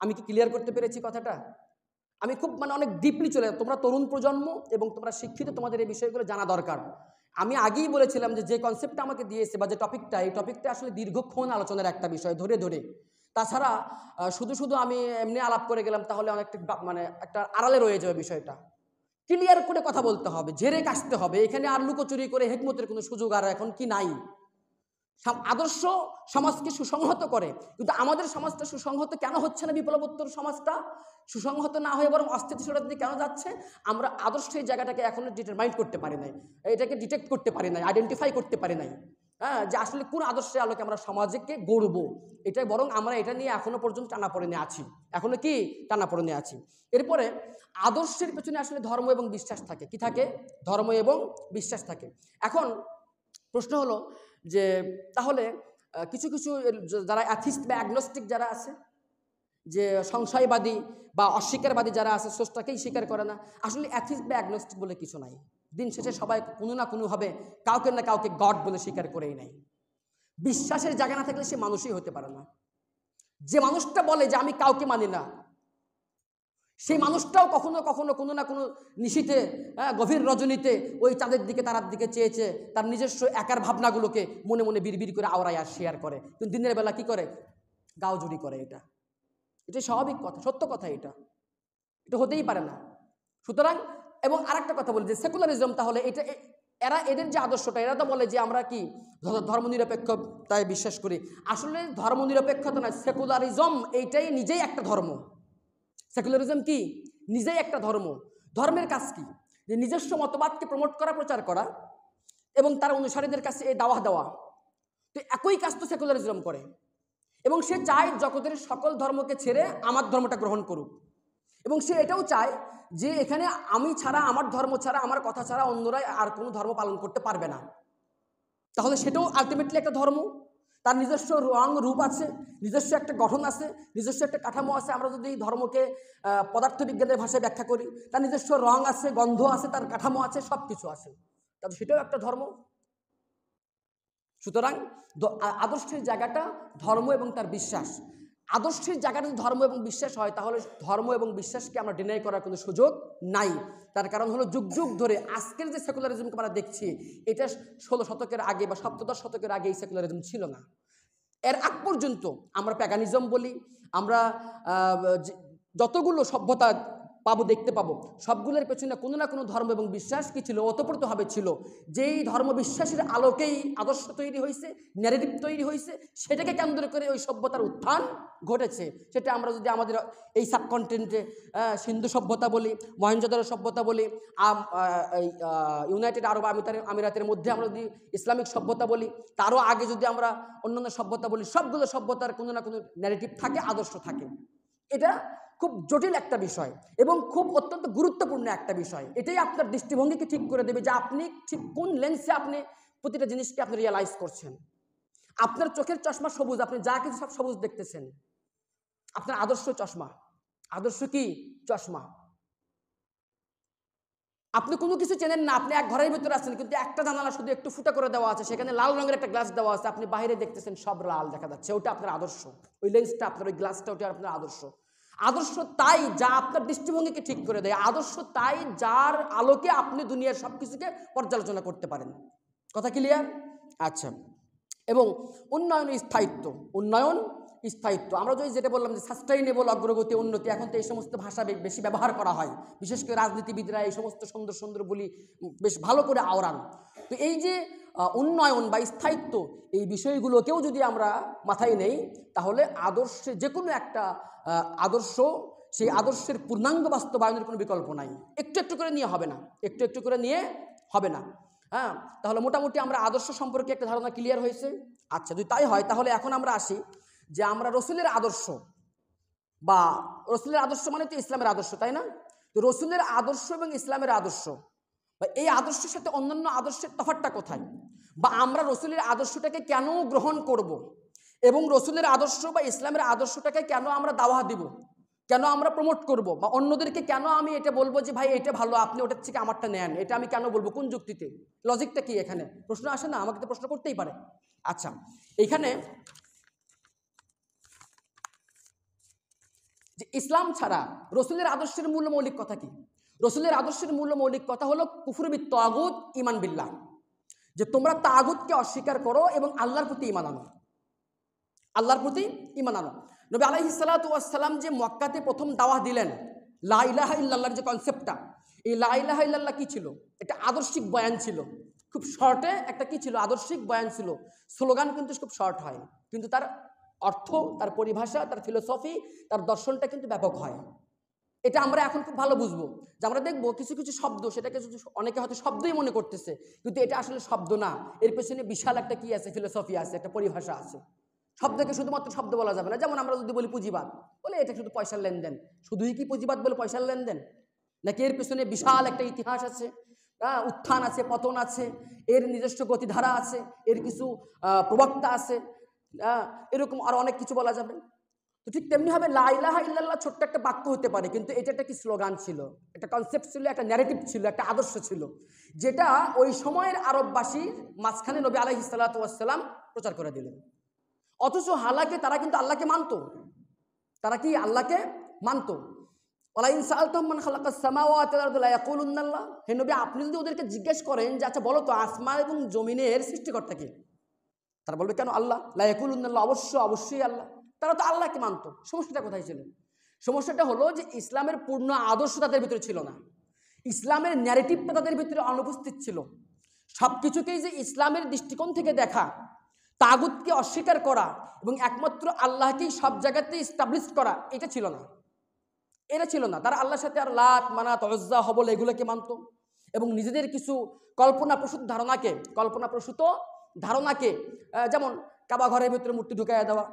আমি কি ক্লিয়ার করতে পেরেছি কথাটা? আমি খুব অনেক ডিপলি চলে, তোমরা তরুণ প্রজন্ম এবং তোমরা শিক্ষিত, তোমাদের এই বিষয়গুলো জানা দরকার। আমি আগেই বলেছিলাম যে কনসেপ্টটা আমাকে দিয়েছে বা যে টপিকটা, এই টপিকটা আসলে দীর্ঘক্ষণ আলোচনার একটা বিষয়, ধরে ধরে। তাছাড়া শুধু আমি এমনি আলাপ করে গেলাম তাহলে অনেকটা একটা আড়ালে রয়ে যাবে বিষয়টা। ক্লিয়ার করে কথা বলতে হবে, ঝেড়ে কাশতে হবে। এখানে আর লুকোচুরি করে হেকমতের কোনো সুযোগ আর এখন কি নাই। আদর্শ সমাজকে সুসংহত করে, কিন্তু আমাদের সমাজটা সুসংহত কেন হচ্ছে না? বিপ্লবোত্তর সমাজটা সুসংহত না হয়ে বরং অস্থিতিশীলতার দিকে কেন যাচ্ছে? আমরা আদর্শের জায়গাটাকে এখনো ডিটারমাইন করতে পারি নাই, এটাকে ডিটেক্ট করতে পারি নাই, আইডেন্টিফাই করতে পারি নাই। হ্যাঁ, যে আসলে কোন আদর্শের আলোকে আমরা সমাজকে গড়ব, এটাই বরং আমরা এটা নিয়ে এখনো পর্যন্ত টানাপোড়েনে আছি। এখনো কি টানাপোড়েনে আছি? এরপরে আদর্শের পেছনে আসলে ধর্ম এবং বিশ্বাস থাকে। কি থাকে? ধর্ম এবং বিশ্বাস থাকে। এখন প্রশ্ন হলো যে তাহলে কিছু কিছু যারা অ্যাথিস্ট বা অ্যাগনস্টিক যারা আছে, যে সংশয়বাদী বা অস্বীকারবাদী যারা আছে, স্রষ্টাকেই স্বীকার করে না, আসলে অ্যাথিস্ট বা অ্যাগনস্টিক বলে কিছু নাই। দিন শেষে সবাই কোনো না কোনোভাবে কাউকে না কাউকে গড বলে স্বীকার করেই নাই। বিশ্বাসের জায়গা না থাকলে সে মানুষই হতে পারে না। যে মানুষটা বলে যে আমি কাউকে মানি না, সেই মানুষটাও কখনো কখনো কোনো না কোনো নিশীতে, গভীর রজনীতে ওই চাঁদের দিকে, তারার দিকে চেয়েছে, তার নিজস্ব একার ভাবনাগুলোকে মনে মনে বিড়বিড় করে আওড়ায় আর শেয়ার করে, কিন্তু দিনের বেলা কি করে? গাওজুড়ি করে। এটা স্বাভাবিক কথা, সত্য কথা। এটা হতেই পারে না। সুতরাং এবং আরেকটা কথা বলি যে সেকুলারিজম, তাহলে এদের যে আদর্শটা, এরা তো বলে যে আমরা কি ধর্মনিরপেক্ষতায় বিশ্বাস করি। আসলে ধর্মনিরপেক্ষতা নয়, সেকুলারিজম এইটাই নিজেই একটা ধর্ম। সেকুলারিজম কি? নিজেই একটা ধর্ম। ধর্মের কাজ কি? যে নিজস্ব মতবাদকে প্রমোট করা, প্রচার করা এবং তার অনুসারীদের কাছে এই দাওয়া দেওয়া। তো একই কাজ তো সেকুলারিজম করে, এবং সে চায় জগতের সকল ধর্মকে ছেড়ে আমার ধর্মটা গ্রহণ করুক, এবং সে এটাও চায় যে এখানে আমি ছাড়া, আমার ধর্ম ছাড়া, আমার কথা ছাড়া অন্যরা আর কোনো ধর্ম পালন করতে পারবে না। তাহলে সেটাও আলটিমেটলি একটা ধর্ম। তার নিজস্ব রং রূপ আছে, নিজস্ব একটা গঠন আছে, নিজস্ব একটা কাঠামো আছে। আমরা যদি ধর্মকে পদার্থবিজ্ঞানের ভাষায় ব্যাখ্যা করি, তার নিজস্ব রং আছে, গন্ধ আছে, তার কাঠামো আছে, সব কিছু আছে। তাহলে সেটাও একটা ধর্ম। সুতরাং আদর্শের জায়গাটা ধর্ম এবং তার বিশ্বাস। আদর্শের জায়গাটা যদি ধর্ম এবং বিশ্বাস হয়, তাহলে ধর্ম এবং বিশ্বাসকে আমরা ডিনাই করার কোনো সুযোগ নাই। তার কারণ হলো যুগ যুগ ধরে আজকের যে সেকুলারিজমকে আমরা দেখছি, এটা 16 শতকের আগে বা 17 শতকের আগে এই সেকুলারিজম ছিল না। এর আগ পর্যন্ত আমরা প্যাগানিজম বলি, আমরা যতগুলো সভ্যতা পাবো, দেখতে পাবো, সবগুলোর পেছনে কোনো না কোনো ধর্ম এবং বিশ্বাস কি ছিল? ওতপ্রোতভাবে ছিল। যেই ধর্ম বিশ্বাসের আলোকেই আদর্শ তৈরি হয়েছে, ন্যারেটিভ তৈরি হয়েছে, সেটাকে কেন্দ্র করে ওই সভ্যতার উত্থান ঘটেছে। সেটা আমরা যদি আমাদের এই সাবকন্টিনেন্টে সিন্ধু সভ্যতা বলি, মহেঞ্জোদারো সভ্যতা বলি, ইউনাইটেড আরব আমিরাতের মধ্যে আমরা যদি ইসলামিক সভ্যতা বলি, তারও আগে যদি আমরা অন্যান্য সভ্যতা বলি, সবগুলো সভ্যতার কোনো না কোনো ন্যারেটিভ থাকে, আদর্শ থাকে। এটা খুব জটিল একটা বিষয় এবং খুব অত্যন্ত গুরুত্বপূর্ণ একটা বিষয়। এটাই আপনার দৃষ্টিভঙ্গিকে ঠিক করে দেবে যে আপনি ঠিক কোন লেন্সে আপনি প্রতিটা জিনিসকে আপনি রিয়ালাইজ করছেন। আপনার চোখের চশমা সবুজ, আপনি যা কিছু সব সবুজ দেখতেছেন। আপনার আদর্শ চশমা। আদর্শ কি? চশমা। আপনি কোনো কিছু চেনেন না, আপনি এক ঘরের ভিতরে আছেন, কিন্তু একটা জানালা শুধু একটু ফুটা করে দেওয়া আছে, সেখানে লাল রঙের একটা গ্লাস দেওয়া আছে, আপনি বাইরে দেখতেছেন সব লাল দেখা যাচ্ছে, ওটা আপনার আদর্শ। ওই লেন্সটা আপনার, ওই গ্লাসটা, ওটা আপনার আদর্শ। আদর্শ তাই যা আপনার দৃষ্টিভঙ্গিকে ঠিক করে দেয়। আদর্শ তাই যার আলোকে আপনি দুনিয়ার সব কিছুকে পর্যালোচনা করতে পারেন। কথা ক্লিয়ার? আচ্ছা। এবং উন্নয়ন স্থায়িত্ব, উন্নয়ন স্থায়িত্ব, আমরা যদি যেটা বললাম যে সাস্টেইনেবল, অগ্রগতি, উন্নতি, এখন তো এই সমস্ত ভাষা বেশি ব্যবহার করা হয়, বিশেষ করে রাজনীতিবিদরা এই সমস্ত সুন্দর সুন্দর বলি বেশ ভালো করে আওড়ান। তো এই যে উন্নয়ন বা স্থায়িত্ব, এই বিষয়গুলোকেও যদি আমরা মাথায় নেই, তাহলে আদর্শে যে কোনো একটা আদর্শ, সেই আদর্শের পূর্ণাঙ্গ বাস্তবায়নের কোনো বিকল্প নাই। একটু একটু করে নিয়ে হবে না, একটু একটু করে নিয়ে হবে না। হ্যাঁ, তাহলে মোটামুটি আমরা আদর্শ সম্পর্কে একটা ধারণা ক্লিয়ার হয়েছে। আচ্ছা, যদি তাই হয় তাহলে এখন আমরা আসি যে আমরা রসুলের আদর্শ, বা রসুলের আদর্শ মানে তো ইসলামের আদর্শ, তাই না? তো রসুলের আদর্শ এবং ইসলামের আদর্শ, বা এই আদর্শের সাথে অন্যান্য আদর্শের তফাৎটা কোথায়, বা আমরা রসুলের আদর্শটাকে কেন গ্রহণ করব, এবং রসুলের আদর্শ বা ইসলামের আদর্শটাকে কেন আমরা দাওয়া দিব, কেন আমরা প্রমোট করব, বা অন্যদেরকে কেন আমি এটা বলবো যে ভাই এটা ভালো, আপনি ওটার থেকে আমারটা নেন, এটা আমি কেন বলবো, কোন যুক্তিতে, লজিকটা কি? এখানে প্রশ্ন আসে না? আমাকে তো প্রশ্ন করতেই পারে। আচ্ছা, এইখানে যে ইসলাম ছাড়া রসুলের আদর্শের মূল মৌলিক কথা কি? রসুলের আদর্শের মূল মৌলিক কথা হলো কুফর বিত তাগুত ঈমান বিল্লাহ, যে তোমরা তাগুতকে অস্বীকার করো এবং আল্লাহর প্রতি ঈমান আনো, আল্লাহর প্রতি ঈমান আনো। নবী আলাইহিস সালাতু ওয়াস সালাম যে মক্কাতে প্রথম দাওয়াত দিলেন, লা ইলাহা ইল্লাল্লাহর যে কনসেপ্টটা, এই লা ইলাহা ইল্লাল্লাহ কি ছিল? এটা আদর্শিক বয়ান ছিল, খুব শর্টে একটা কি ছিল? আদর্শিক বয়ান ছিল। স্লোগান কিন্তু খুব শর্ট হয়, কিন্তু তার অর্থ, তার পরিভাষা, তার ফিলোসফি, তার দর্শনটা কিন্তু ব্যাপক হয়। এটা আমরা এখন খুব ভালো বুঝবো, যে আমরা দেখবো কিছু কিছু শব্দ, সেটাকে অনেকে হয়তো শব্দই মনে করতেছে, কিন্তু এটা আসলে শব্দ না, এর পেছনে বিশাল একটা কি আছে? ফিলোসফি আছে, একটা পরিভাষা আছে। শব্দকে শুধুমাত্র শব্দ বলা যাবে না। যেমন আমরা যদি বলি পুঁজিবাদ, বলে এটা শুধু পয়সার লেনদেন, শুধুই কি পুঁজিবাদ বলে পয়সার লেনদেন? নাকি এর পেছনে বিশাল একটা ইতিহাস আছে, উত্থান আছে, পতন আছে, এর নিজস্ব গতিধারা আছে, এর কিছু প্রবক্তা আছে, এরকম আরো অনেক কিছু বলা যাবে। তো ঠিক তেমনিভাবে লা ইলাহা ইল্লাল্লাহ ছোট্ট একটা বাক্য হতে পারে, কিন্তু এটা একটা কি স্লোগান ছিল, একটা কনসেপ্ট ছিল, একটা ন্যারেটিভ ছিল, একটা আদর্শ ছিল, যেটা ওই সময়ের আরববাসীর মাঝখানে নবী আলাইহিস সালাতু ওয়াস সালাম প্রচার করে দিলেন। অথচ হালাকে তারা কিন্তু আল্লাহকে মানত, তারা কি আল্লাহকে মানত। ওয়ালাইন সাআলতাহুম মান খালাকাস সামাওয়াতি ওয়াল আরদা লা ইয়াকুলুন্না আল্লাহ। হে নবী, আপনি যদি ওদেরকে জিজ্ঞেস করেন যে আচ্ছা বলো তো আসমান এবং জমিনের সৃষ্টিকর্তা কে, তারা বলবে কেন আল্লাহ। লা ইয়াকুলুন্না আল্লাহ, অবশ্যই আল্লাহ। তারা তো আল্লাহকে মানত। সমস্যাটা কোথায় ছিল? সমস্যাটা হলো যে ইসলামের পূর্ণ আদর্শ তাদের ভিতরে ছিল না, ইসলামের ন্যারেটিভটা তাদের ভিতরে অনুপস্থিত ছিল। সব কিছুকেই যে ইসলামের দৃষ্টিকোণ থেকে দেখা, তাগুতকে অস্বীকার করা এবং একমাত্র আল্লাহকেই সব জায়গাতে ইস্টাবলিশ করা, এটা ছিল না, এটা ছিল না। তারা আল্লাহর সাথে আর লাত, মানাত, উজ্জা, হবল এগুলোকে মানত, এবং নিজেদের কিছু কল্পনাপ্রসূত ধারণাকে যেমন কাবা ঘরের ভিতরে মূর্তি ঢুকাইয়া দেওয়া,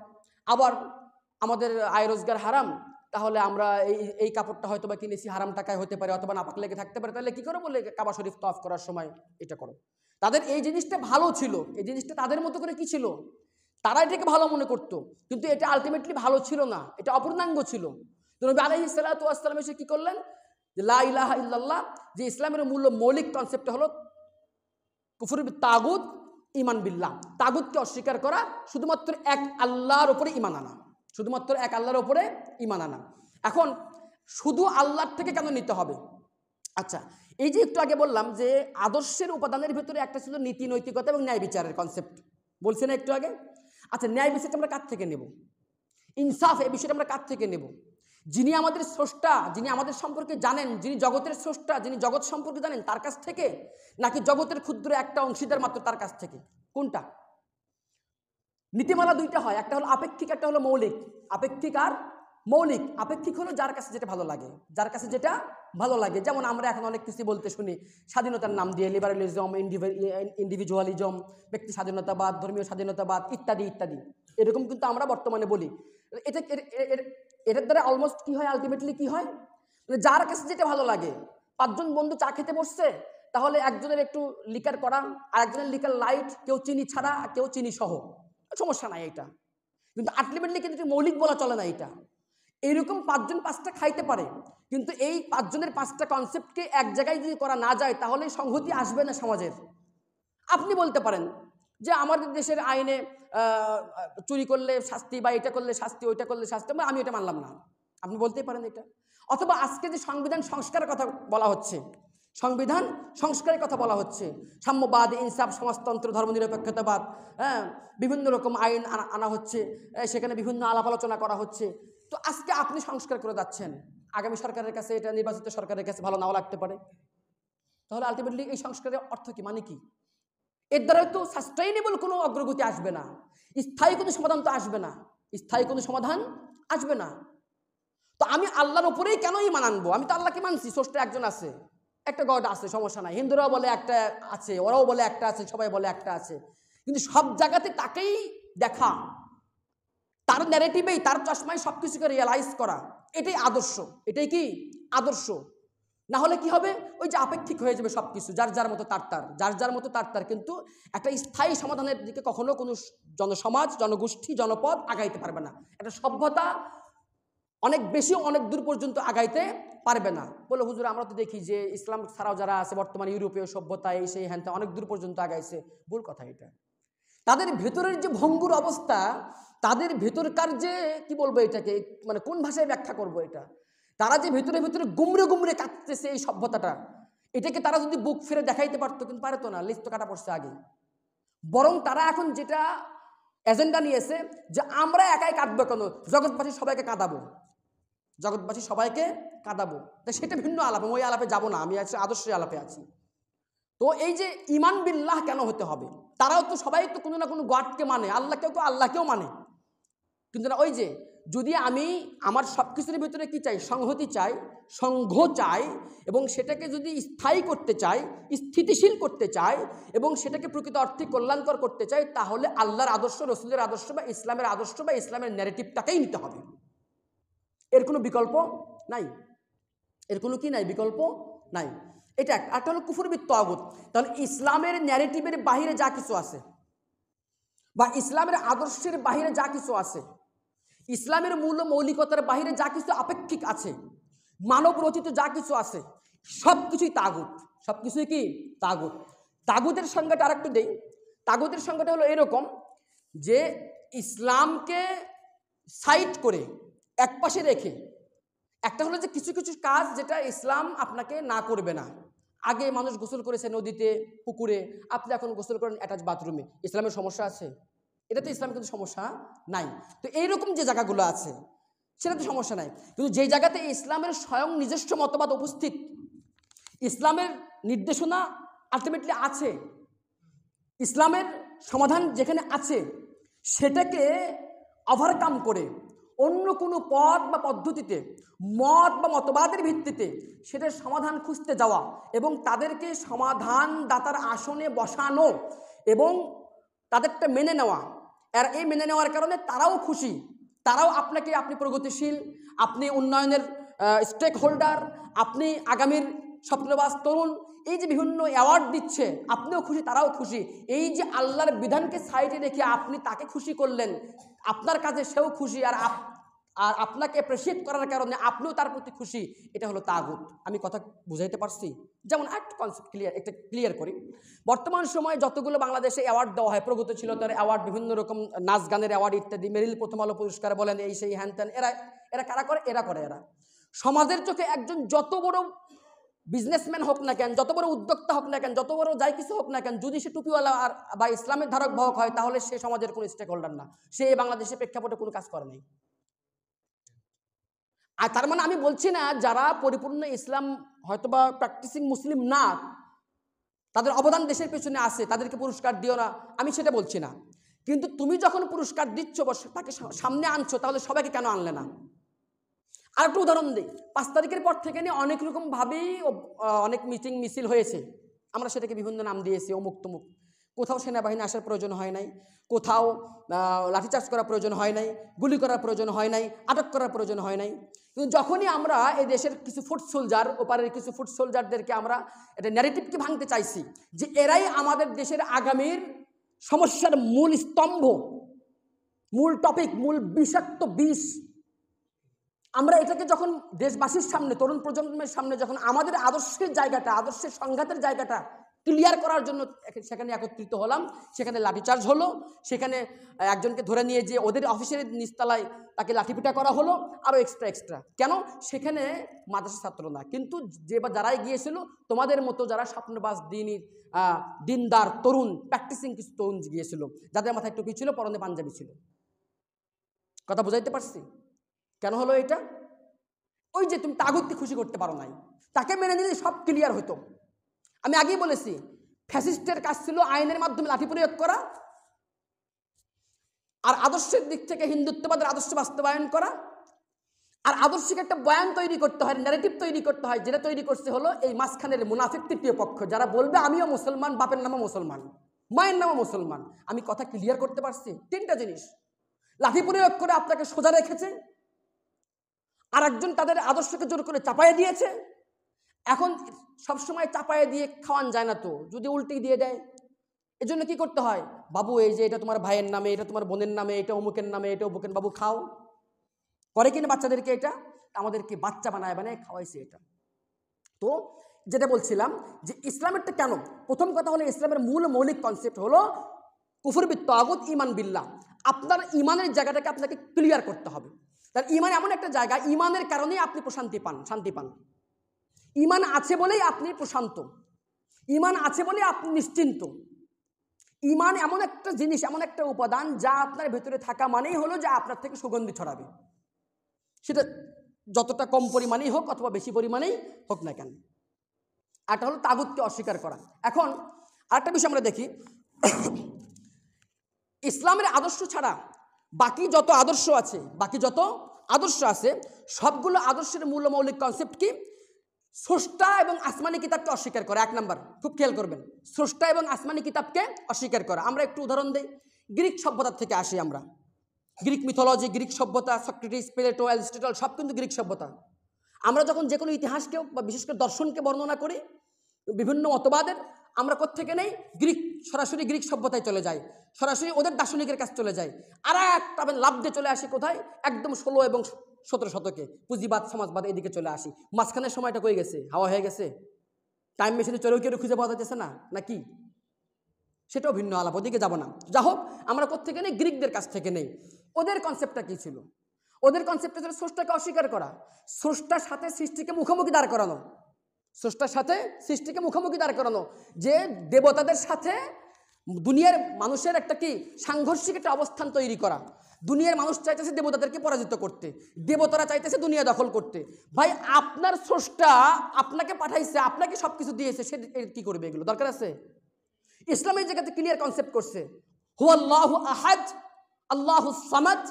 আবার আমাদের আয় রোজগার হারাম, তাহলে আমরা এই কাপড়টা হয়তো বা কিনেছি হারাম টাকায় হতে পারে, অথবা নাপাক লেগে থাকতে পারে, তাহলে কি করে বলে কাবা শরীফ তওয়াফ করার সময় এটা করো। তাদের এই জিনিসটা ভালো ছিল, এই জিনিসটা তাদের মতো করে কি ছিল, তারা এটাকে ভালো মনে করত, কিন্তু এটা আলটিমেটলি ভালো ছিল না, এটা অপূর্ণাঙ্গ ছিল। তো নবী আলাইহিস সালাতু ওয়াস সালাম এসে কি করলেন? যে লা ইলাহা ইল্লাল্লাহ, যে ইসলামের মৌলিক কনসেপ্ট হলো কুফর বিত তাগুত ঈমান বিল্লাহ, তাগুতকে অস্বীকার করা, শুধুমাত্র এক আল্লাহর উপরে ঈমান আনা, শুধুমাত্র এক আল্লাহর উপরে ঈমান আনা। এখন শুধু আল্লাহর থেকে কেন নিতে হবে? আচ্ছা, এই যে একটু আগে বললাম যে আদর্শের উপাদানের ভিতরে একটা ছিল নীতি, নৈতিকতা এবং ন্যায় বিচারের কনসেপ্ট, বলছি না একটু আগে? আচ্ছা, ন্যায় বিচারটা আমরা কার থেকে নেব? ইনসাফ, এই বিষয়টা আমরা কার থেকে নেব? যিনি আমাদের স্রষ্টা, যিনি আমাদের সম্পর্কে জানেন, যিনি জগতের স্রষ্টা, যিনি জগৎ সম্পর্কে জানেন, তার কাছ থেকে, নাকি জগতের ক্ষুদ্র একটা অংশীদার মাত্র তার কাছ থেকে? কোনটা? নীতিমালা দুইটা হয়, একটা হলো আপেক্ষিক, একটা হলো মৌলিক। আপেক্ষিক আর মৌলিক। আপেক্ষিক হলো যার কাছে যেটা ভালো লাগে, যার কাছে যেটা ভালো লাগে। যেমন আমরা এখন অনেক কিছু বলতে শুনি স্বাধীনতার নাম দিয়ে, লিবারালিজম, ইন্ডিভিজুয়ালিজম, ব্যক্তি স্বাধীনতাবাদ, ধর্মীয় স্বাধীনতাবাদ, ইত্যাদি ইত্যাদি, এরকম কিন্তু আমরা বর্তমানে বলি। এটার দ্বারা অলমোস্ট কি হয়, আলটিমেটলি কি হয়, মানে যার কাছে যেটা ভালো লাগে। 5 জন বন্ধু চা খেতে বসছে, তাহলে একজনের একটু লিকার করা, আর একজনের লিকার লাইট, কেউ চিনি ছাড়া, কেউ চিনি সহ, সমস্যা নাই এটা, কিন্তু আলটিমেটলি কিন্তু মৌলিক বলা চলে না এটা। এইরকম 5 জন 5টা খাইতে পারে, কিন্তু এই 5 জনের 5টা কনসেপ্টকে এক জায়গায় যদি করা না যায় তাহলে সংহতি আসবে না সমাজের। আপনি বলতে পারেন যে আমাদের দেশের আইনে চুরি করলে শাস্তি, বা এটা করলে শাস্তি, ওইটা করলে শাস্তি, আমি এটা মানলাম না, আপনি বলতেই পারেন এটা। অথবা আজকে যে সংবিধান সংস্কারের কথা বলা হচ্ছে, সংবিধান সংস্কারের কথা বলা হচ্ছে, সাম্যবাদ, ইনসাফ, সমাজতন্ত্র, ধর্মনিরপেক্ষতাবাদ, হ্যাঁ, বিভিন্ন রকম আইন আনা হচ্ছে, সেখানে বিভিন্ন আলাপ আলোচনা করা হচ্ছে। তো আজকে আপনি সংস্কার করে যাচ্ছেন, আগামী সরকারের কাছে এটা নির্বাচিত সরকারের কাছে ভালো নাও লাগতে পারে। তাহলে আলটিমেটলি এই সংস্কারের অর্থ কি, মানে কি? এর দ্বারা তো সাস্টেইনেবল কোনো অগ্রগতি আসবে না, স্থায়ী কোনো সমাধান তো আসবে না, স্থায়ী কোনো সমাধান আসবে না। তো আমি আল্লাহর উপরেই কেন ঈমান আনবো? আমি তো আল্লাহকে মানছি, স্রষ্টা একজন আছে, একটা গড আছে, সমস্যা নাই। হিন্দুরাও বলে একটা আছে, ওরাও বলে একটা আছে, সবাই বলে একটা আছে, কিন্তু সব জায়গাতে তাকেই দেখা, তার ন্যারেটিভেই, তার চশমায় সব কিছুকে রিয়েলাইজ করা, এটাই আদর্শ। এটাই কি আদর্শ? না হলে কি হবে? ওই যে আপেক্ষিক হয়ে যাবে সব কিছু, যার যার মতো যার যার মতো তার, কিন্তু একটা স্থায়ী সমাধানের দিকে কখনো কোনো জনসমাজ, জনগোষ্ঠী, জনপদ আগাইতে পারবে না। একটা সভ্যতা অনেক বেশি, অনেক দূর পর্যন্ত আগাইতে পারবে না। বলে হুজুর আমরা তো দেখি যে ইসলাম ছাড়াও যারা আছে বর্তমানে ইউরোপীয় সভ্যতা, এই সেই হ্যান অনেক দূর পর্যন্ত আগাইছে। ভুল কথা এটা। তাদের ভেতরের যে ভঙ্গুর অবস্থা, তাদের ভেতরকার যে কি বলবো এটাকে, মানে কোন ভাষায় ব্যাখ্যা করব এটা, তারা যে ভেতরে ভেতরে গুমরে গুমরে কাটতেছে এই সভ্যতাটা, এটাকে তারা যদি বুক ফিরে দেখাইতে পারতো, কিন্তু পারে তো না, লিস্ট তো কাটা পড়ছে আগে। বরং তারা এখন যেটা এজেন্ডা নিয়েছে যে আমরা একাই কাঁদবো কেন, জগৎবাসী সবাইকে কাঁদাবো, জগৎবাসী সবাইকে কাঁদাবো। তাই সেটা ভিন্ন আলাপ, ওই আলাপে যাব না, আমি আছি আদর্শের আলাপে আছি। তো এই যে ইমান বিল্লাহ কেন হতে হবে? তারাও তো সবাই তো কোনো না কোনো গডকে মানে, আল্লাহকেও তো আল্লাহকেও মানে, কিন্তু না ওই যে যদি আমি আমার সব কিছুর ভিতরে কি চাই, সংহতি চাই, সংঘ চাই, এবং সেটাকে যদি স্থায়ী করতে চাই, স্থিতিশীল করতে চাই, এবং সেটাকে প্রকৃত অর্থে কল্যাণকর করতে চাই, তাহলে আল্লাহর আদর্শ, রসুলের আদর্শ, বা ইসলামের আদর্শ, বা ইসলামের ন্যারেটিভটাকেই নিতে হবে। এর কোনো বিকল্প নাই, এর কোনো কি নাই, বিকল্প নাই। এটা একটা হলো কুফরবিদ তাগুত। তাহলে ইসলামের ন্যারেটিভের বাহিরে যা কিছু আছে, বা ইসলামের আদর্শের বাহিরে যা কিছু আছে, ইসলামের মূল মৌলিকতার বাহিরে যা কিছু আপেক্ষিক আছে, মানব রচিত যা কিছু আছে, সব কিছুই তাগুত। সব কিছুই কি তাগুত। তাগুতের সংজ্ঞাটা আরেকটু দেই। তাগুতের সংজ্ঞাটা হলো এরকম যে ইসলামকে সাইড করে একপাশে রেখে, একটা হলো যে কিছু কিছু কাজ যেটা ইসলাম আপনাকে না করবে না। আগে মানুষ গোসল করেছে নদীতে, পুকুরে, আপনি এখন গোসল করেন অ্যাটাচ বাথরুমে, ইসলামের সমস্যা আছে? এটাতে ইসলাম কিন্তু সমস্যা নাই। তো এইরকম যে জায়গাগুলো আছে সেটাতে সমস্যা নাই, কিন্তু যে জায়গাতে ইসলামের স্বয়ং নিজস্ব মতবাদ উপস্থিত, ইসলামের নির্দেশনা আলটিমেটলি আছে, ইসলামের সমাধান যেখানে আছে, সেটাকে ওভারকাম করে অন্য কোনো পথ বা পদ্ধতিতে, মত বা মতবাদের ভিত্তিতে সেটার সমাধান খুঁজতে যাওয়া, এবং তাদেরকে সমাধানদাতার আসনে বসানো, এবং তাদেরটা মেনে নেওয়া। আর এই মেনে নেওয়ার কারণে তারাও খুশি, তারাও আপনাকে, আপনি প্রগতিশীল, আপনি উন্নয়নের স্টেক হোল্ডার, আপনি আগামীর স্বপ্নবাস তরুণ, এই যে বিভিন্ন অ্যাওয়ার্ড দিচ্ছে, আপনিও খুশি, তারাও খুশি। এই যে আল্লাহর বিধানকে সাইডে রেখে আপনি তাকে খুশি করলেন, আপনার কাজে সেও খুশি, আর আপনাকে অ্যাপ্রিসিয়েট করার কারণে আপনিও তার প্রতি খুশি, এটা হলো তাগুত। আমি কথা বুঝাইতে পারছি? যেমন একটা কনসেপ্ট ক্লিয়ার করি। বর্তমান সময়ে যতগুলো বাংলাদেশে অ্যাওয়ার্ড দেওয়া হয়, প্রগতিশীলতার অ্যাওয়ার্ড, বিভিন্ন রকম নাচ গানের অ্যাওয়ার্ড ইত্যাদি, মেরিল প্রথম আলো পুরস্কার বলেন, এই সেই হ্যান ত্যান, এরা কারা করে? এরা করে। এরা সমাজের চোখে একজন যত বড় বিজনেসম্যান হোক না কেন, যত বড় উদ্যোক্তা হোক না কেন, যত বড় যাই কিছু হোক না কেন, যদি সে টুপিওয়ালা আর বা ইসলামের ধারক বাহক হয়, তাহলে সে সমাজের কোনো স্টেক হোল্ডার না, সে বাংলাদেশের প্রেক্ষাপটে কোনো কাজ করে নাই। আর তার মানে আমি বলছি না যারা পরিপূর্ণ ইসলাম হয়তোবা প্র্যাকটিসিং মুসলিম না, তাদের অবদান দেশের পেছনে আছে, তাদেরকে পুরস্কার দিও না, আমি সেটা বলছি না। কিন্তু তুমি যখন পুরস্কার দিচ্ছ বা তাকে সামনে আনছো, তাহলে সবাইকে কেন আনলে না? আর একটু উদাহরণ দিই। 5 তারিখের পর থেকে নিয়ে অনেক রকমভাবেই অনেক মিটিং মিছিল হয়েছে, আমরা সেটাকে বিভিন্ন নাম দিয়েছি, অমুক তমুক। কোথাও সেনাবাহিনী আসার প্রয়োজন হয় নাই, কোথাও লাঠিচার্জ করার প্রয়োজন হয় নাই, গুলি করার প্রয়োজন হয় নাই, আটক করার প্রয়োজন হয় নাই। কিন্তু যখনই আমরা এই দেশের কিছু ফুট সোলজার, ওপারের কিছু ফুট সোলজারদেরকে আমরা এটা ন্যারেটিভকে ভাঙতে চাইছি যে এরাই আমাদের দেশের আগামীর সমস্যার মূল স্তম্ভ, মূল টপিক, মূল বিষাক্ত বিষ, আমরা এটাকে যখন দেশবাসীর সামনে, তরুণ প্রজন্মের সামনে যখন আমাদের আদর্শের জায়গাটা, আদর্শের সংঘাতের জায়গাটা ক্লিয়ার করার জন্য সেখানে একত্রিত হলাম, সেখানে লাঠিচার্জ হলো, সেখানে একজনকে ধরে নিয়ে যে ওদের অফিসের নিচতলায় তাকে লাঠিপিটা করা হলো, আরও এক্সট্রা। কেন? সেখানে মাদ্রাসা ছাত্র না, কিন্তু যারাই গিয়েছিল তোমাদের মতো যারা স্বপ্নবাজ দিনদার তরুণ, প্র্যাকটিসিং কিছু তরুণ গিয়েছিল, যাদের মাথায় টুপি ছিল, পরনে পাঞ্জাবি ছিল। কথা বুঝাইতে পারছি? কেন হলো এটা? ওই যে তুমি তাগুতকে খুশি করতে পারো নাই, তাকে মেনে নিলে সব ক্লিয়ার হতো। আমি আগেই বলেছি, ফ্যাসিস্টের কাজ ছিল আইনের মাধ্যমে লাঠি প্রয়োগ করা, আর আদর্শের দিক থেকে হিন্দুত্ববাদের আদর্শ বাস্তবায়ন করা, আর আদর্শিক একটা বয়ান তৈরি করতে হয়, ন্যারেটিভ তৈরি করতে হয়, যেটা তৈরি করছে হলো এই মাঝখানের মুনাফিক তৃতীয় পক্ষ, যারা বলবে আমিও মুসলমান, বাপের নামও মুসলমান, মায়ের নামও মুসলমান। আমি কথা ক্লিয়ার করতে পারছি? তিনটা জিনিস। লাঠি প্রয়োগ করে আপনাকে সোজা রেখেছে, আর একজন তাদের আদর্শকে জোর করে চাপায়ে দিয়েছে। এখন সবসময় চাপায়ে দিয়ে খাওয়ান যায় না তো, যদি উল্টি দিয়ে দেয়, এজন্য কি করতে হয়? বাবু এই যে এটা তোমার ভাইয়ের নামে, এটা তোমার বোনের নামে, এটা অমুকের নামে, এটা অমুকের, বাবু খাও। করে কিনা বাচ্চাদেরকে এটা? আমাদেরকে বাচ্চা বানায় খাওয়াইছে এটা। তো যেটা বলছিলাম যে ইসলামেরটা কেন, প্রথম কথা হলো ইসলামের মূল মৌলিক কনসেপ্ট হলো কুফর বিত তাগুত, ঈমান বিল্লাহ। আপনার ঈমানের জায়গাটাকে আপনাকে ক্লিয়ার করতে হবে। তার ঈমান এমন একটা জায়গা, ঈমানের কারণেই আপনি প্রশান্তি পান, শান্তি পান। ঈমান আছে বলেই আপনি প্রশান্ত, ঈমান আছে বলে আপনি নিশ্চিন্ত। ঈমান এমন একটা জিনিস, এমন একটা উপাদান যা আপনার ভেতরে থাকা মানেই হলো যে আপনার থেকে সুগন্ধি ছড়াবে, সেটা যতটা কম পরিমাণেই হোক অথবা বেশি পরিমাণেই হোক না কেন। আরটা হলো তাগুতকে অস্বীকার করা। এখন আরেকটা বিষয় আমরা দেখি, ইসলামের আদর্শ ছাড়া বাকি যত আদর্শ আছে, সবগুলো আদর্শের মূল মৌলিক কনসেপ্ট কি? স্রষ্টা এবং আসমানি কিতাবকে অস্বীকার করা। এক নাম্বার, খুব খেয়াল করবেন, স্রষ্টা এবং আসমানি কিতাবকে অস্বীকার করা। আমরা একটু উদাহরণ দিই, গ্রিক সভ্যতার থেকে আসি আমরা। গ্রিক মিথোলজি, গ্রিক সভ্যতা, সক্রেটিস, প্লেটো, অ্যারিস্টটল সব কিন্তু গ্রিক সভ্যতা। আমরা যখন যে কোনো ইতিহাসকে বা বিশেষ করে দর্শনকে বর্ণনা করি, বিভিন্ন মতবাদের, আমরা কোত্থেকে নেই? সরাসরি গ্রিক সভ্যতায় চলে যাই, সরাসরি ওদের দার্শনিকের কাছে চলে যাই, আর একটা লাভ দিয়ে চলে আসি কোথায়? একদম 16 এবং 17 শতকে পুঁজিবাদ, সমাজবাদ, এদিকে চলে আসি। মাঝখানের সময়টা কই গেছে? হাওয়া হয়ে গেছে? টাইম মেশিনে চলেও কেউ খুঁজে পাওয়া যাচ্ছে না নাকি? সেটাও ভিন্ন আলাপ, ওদিকে যাব না। যা হোক, আমরা কোত্থেকে নেই? গ্রিকদের কাছ থেকে নেই। ওদের কনসেপ্টটা কী ছিল? ওদের কনসেপ্টটা ছিল স্রষ্টাকে অস্বীকার করা, স্রষ্টার সাথে সৃষ্টিকে মুখোমুখি দাঁড় করানো, স্রষ্টার সাথে সৃষ্টিকে মুখোমুখি দাঁড় করানো, যে দেবতাদের সাথে দুনিয়ার মানুষের একটা কি সাংঘর্ষিক একটা অবস্থান তৈরি করা। দুনিয়ার মানুষ চাইতেছে দেবতাদেরকে পরাজিত করতে, দেবতারা চাইতেছে দুনিয়া দখল করতে। ভাই, আপনার স্রষ্টা আপনাকে পাঠাইছে, আপনাকে সব কিছু দিয়েছে, সে কি করবে? এগুলো দরকার আছে? ইসলামের জায়গাতে ক্লিয়ার কনসেপ্ট করছে, হুয়াল্লাহু আহাদ আল্লাহুস সামাদ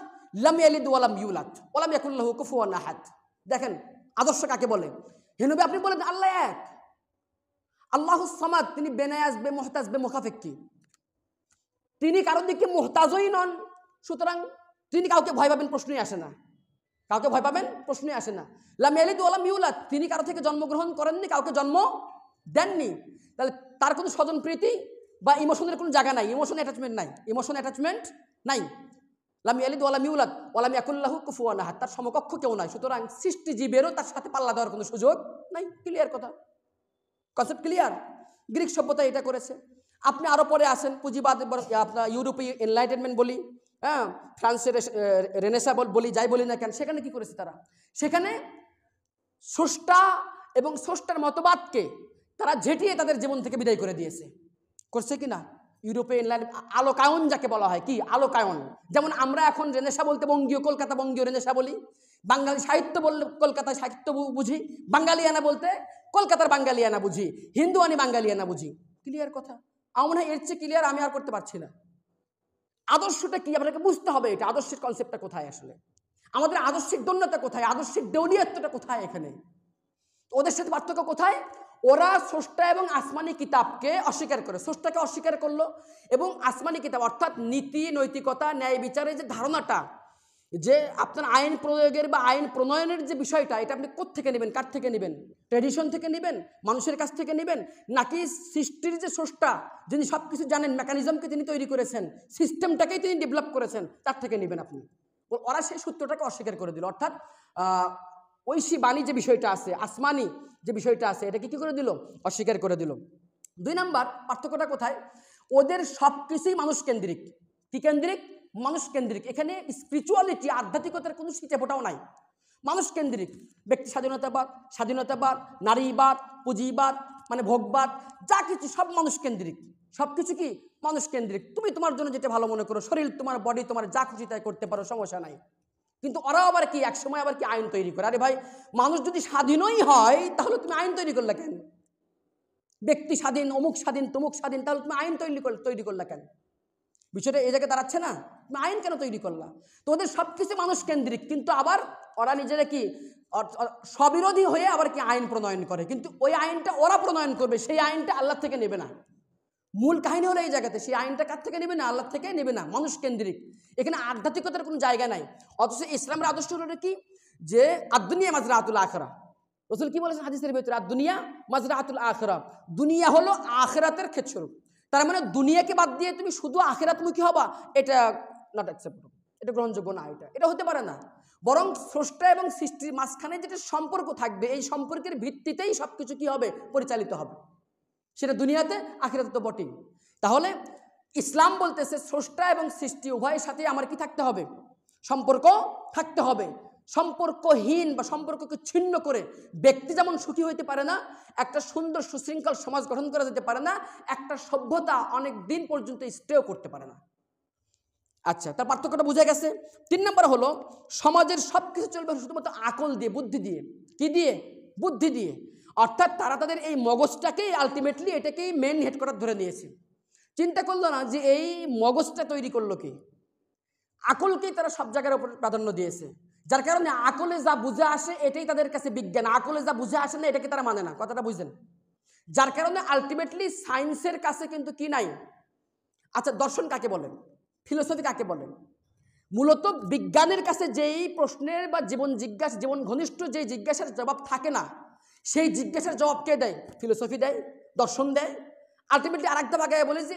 লাম ইয়ালিদ ওয়া লাম ইউলাদ ওয়া লাম ইয়াকুল লাহু কুফুয়ান আহাদ। দেখেন আদর্শ কাকে বলে? হেনবি আপনি বলেন আল্লাহ এক, আল্লাহুস সামাদ, তিনি বেনায়াজ, বেমুহতাজ, বেমুখাফেক্কি, তিনি কারোর দিকে মুহতাজই নন। সুতরাং তিনি কাউকে ভয় পাবেন প্রশ্নই আসে না, কাউকে ভয় পাবেন প্রশ্নই আসে না। লাম ইয়ালিদ ওয়া লাম ইউলাদ, তিনি কারো থেকে জন্মগ্রহণ করেননি, কাউকে জন্ম দেননি। তাহলে তার কোনো স্বজন প্রীতি বা ইমোশনের কোনো জায়গা নাই, ইমোশন অ্যাটাচমেন্ট নাই। লাম ইয়ালিদ ওয়া লাম ইউলাদ ওয়া লাম ইয়াকুল লাহু কুফুয়ান আহাদ, তার সমকক্ষ কেউ নাই। সুতরাং সৃষ্টি জীবেরও তার সাথে পাল্লা দেওয়ার কোনো সুযোগ নাই। ক্লিয়ার কথা, কনসেপ্ট ক্লিয়ার। গ্রিক সভ্যতা এটা করেছে। আপনি আরও পরে আসেন, পুঁজিবাদ, আপনার ইউরোপীয় এনলাইটেনমেন্ট বলি, হ্যাঁ, ফ্রান্সের রেনেসা বলি, যাই বলি না কেন, সেখানে কি করেছে তারা? সেখানে স্রষ্টা এবং স্রষ্টার মতবাদকে তারা ঝেঁটিয়ে তাদের জীবন থেকে বিদায় করে দিয়েছে। করছে কি না? ইউরোপে আলোকায়ন যাকে বলা হয়, কি আলোকায়ন? যেমন আমরা এখন রেনেসা বলতে কলকাতা বঙ্গীয় রেনেসা বলি, বাঙালি সাহিত্য বললে কলকাতায় সাহিত্য বুঝি, বাঙালিয়ানা বলতে কলকাতার বাঙালিয়ানা বুঝি, হিন্দুয়ানি বাঙালিয়ানা বুঝি। ক্লিয়ার কথা? আমার মনে হয় এর চেয়ে ক্লিয়ার আমি আর করতে পারছি না। আদর্শটা কি আপনাকে বুঝতে হবে, এটা আদর্শের কনসেপ্টটা কোথায় আসলে, আমাদের আদর্শিক দন্যতা কোথায়, আদর্শিক দেউলিয়াত্বটা কোথায় এখানে? ওদের সাথে পার্থক্য কোথায়? ওরা স্রষ্টা এবং আসমানি কিতাবকে অস্বীকার করে, স্রষ্টাকে অস্বীকার করলো, এবং আসমানি কিতাব অর্থাৎ নীতি, নৈতিকতা, ন্যায় বিচারের যে ধারণাটা, যে আপনার আইন প্রয়োগের বা আইন প্রণয়নের যে বিষয়টা, এটা আপনি কোত্থেকে নেবেন, কার থেকে নেবেন? ট্র্যাডিশন থেকে নেবেন, মানুষের কাছ থেকে নেবেন, নাকি সৃষ্টির যে স্রষ্টা, যিনি সব কিছু জানেন, মেকানিজমকে তিনি তৈরি করেছেন, সিস্টেমটাকেই তিনি ডেভেলপ করেছেন, তার থেকে নেবেন আপনি? ওরা সেই সূত্রটাকে অস্বীকার করে দিল। অর্থাৎ ঐশী বাণী যে বিষয়টা আছে, আসমানি যে বিষয়টা আছে, এটাকে কী করে দিল? অস্বীকার করে দিল। 2 নাম্বার পার্থক্যটা কোথায়? ওদের সব কিছুই মানুষ কেন্দ্রিক। কি কেন্দ্রিক? মানুষ কেন্দ্রিক। এখানে স্পিরিচুয়ালিটি, আধ্যাত্মিকতার কোনো ছিটে ফোটাও নাই। মানুষ কেন্দ্রিক। ব্যক্তি স্বাধীনতাবাদ, নারীবাদ, পুঁজিবাদ, মানে ভোগবাদ, যা কিছু সব মানুষ কেন্দ্রিক। সব কিছু কি মানুষ কেন্দ্রিক। তুমি তোমার জন্য যেটা ভালো মনে করো, শরীর তোমার বডি তোমার যা খুশি তাই করতে পারো, সমস্যা নাই। কিন্তু ওরা আবার কি একসময় আবার কি আইন তৈরি করে। আরে ভাই, মানুষ যদি স্বাধীনই হয় তাহলে তুমি আইন তৈরি করলে কেন? ব্যক্তি স্বাধীন, অমুক স্বাধীন, তমুক স্বাধীন, তাহলে তুমি আইন তৈরি করলা কেন? বিষয়টা এই জায়গায় দাঁড়াচ্ছে না? তুমি আইন কেন তৈরি করলা? তো ওদের সব কিছু মানুষ কেন্দ্রিক, কিন্তু আবার ওরা নিজেরা কি স্ববিরোধী হয়ে আবার কি আইন প্রণয়ন করে। কিন্তু ওই আইনটা ওরা প্রণয়ন করবে, সেই আইনটা আল্লাহ থেকে নেবে না। মূল কাহিনী হলো এই জায়গাতে, সেই আইনটা কার থেকে নেবে না? আল্লাহ থেকে নেবে না। মানুষ কেন্দ্রিক, এখানে আধ্যাত্মিকতার কোনো জায়গা নাই। অথচ ইসলামের আদর্শ হলো কি, যে আদ-দুনিয়া মাজরাআতুল আখিরা। রাসূল কি বলেছেন হাদিসের ভিতরে? আদ-দুনিয়া মাজরাআতুল আখিরা, দুনিয়া হলো আখিরাতের ক্ষেতস্বরূপ। তার মানে দুনিয়াকে বাদ দিয়ে তুমি শুধু আখিরাতমুখী হবা, এটা নট অ্যাকসেপ্টেবল, এটা গ্রহণযোগ্য না। এটা হতে পারে না। বরং স্রষ্টা এবং সৃষ্টির মাঝখানে যেটা সম্পর্ক থাকবে, এই সম্পর্কের ভিত্তিতেই সব কিছু কী হবে? পরিচালিত হবে। সেটা দুনিয়াতে, আখিরাতে তো বটেই। তাহলে ইসলাম বলতেছে স্রষ্টা এবং সৃষ্টি উভয়ের সাথে আমার কি থাকতে হবে? সম্পর্ক থাকতে হবে। সম্পর্কহীন বা সম্পর্ককে ছিন্ন করে ব্যক্তি যেমন সুখী হইতে পারে না, একটা সুন্দর সুশৃঙ্খল সমাজ গঠন করা যেতে পারে না, একটা সভ্যতা অনেক দিন পর্যন্ত স্টেও করতে পারে না। আচ্ছা, তার পার্থক্যটা বুঝে গেছে। 3 নম্বর হলো, সমাজের সব কিছু চলবে শুধুমাত্র আকল দিয়ে, বুদ্ধি দিয়ে। কি দিয়ে? বুদ্ধি দিয়ে। অর্থাৎ তারা তাদের এই মগজটাকেই আলটিমেটলি এটাকেই মেন হেডকোয়ার্টার ধরে নিয়েছে। চিন্তা করলো না যে এই মগজটা তৈরি করলো কি। আকলকেই তারা সব জায়গার উপর প্রাধান্য দিয়েছে, যার কারণে আকলে যা বুঝে আসে এটাই তাদের কাছে বিজ্ঞান, আকলে যা বুঝে আসে না এটাকে তারা মানে না। কথাটা বুঝলেন? যার কারণে আলটিমেটলি সায়েন্সের কাছে কিন্তু কি নাই। আচ্ছা, দর্শন কাকে বলেন? ফিলোসফি কাকে বলেন? মূলত বিজ্ঞানের কাছে যেই প্রশ্নের বা জীবন ঘনিষ্ঠ যেই জিজ্ঞাসার জবাব থাকে না, সেই জিজ্ঞাসার জবাব কে দেয়? ফিলোসফি দেয়, দর্শন দেয়। আলটিমেটলি আরেকটা বাগায় বলে যে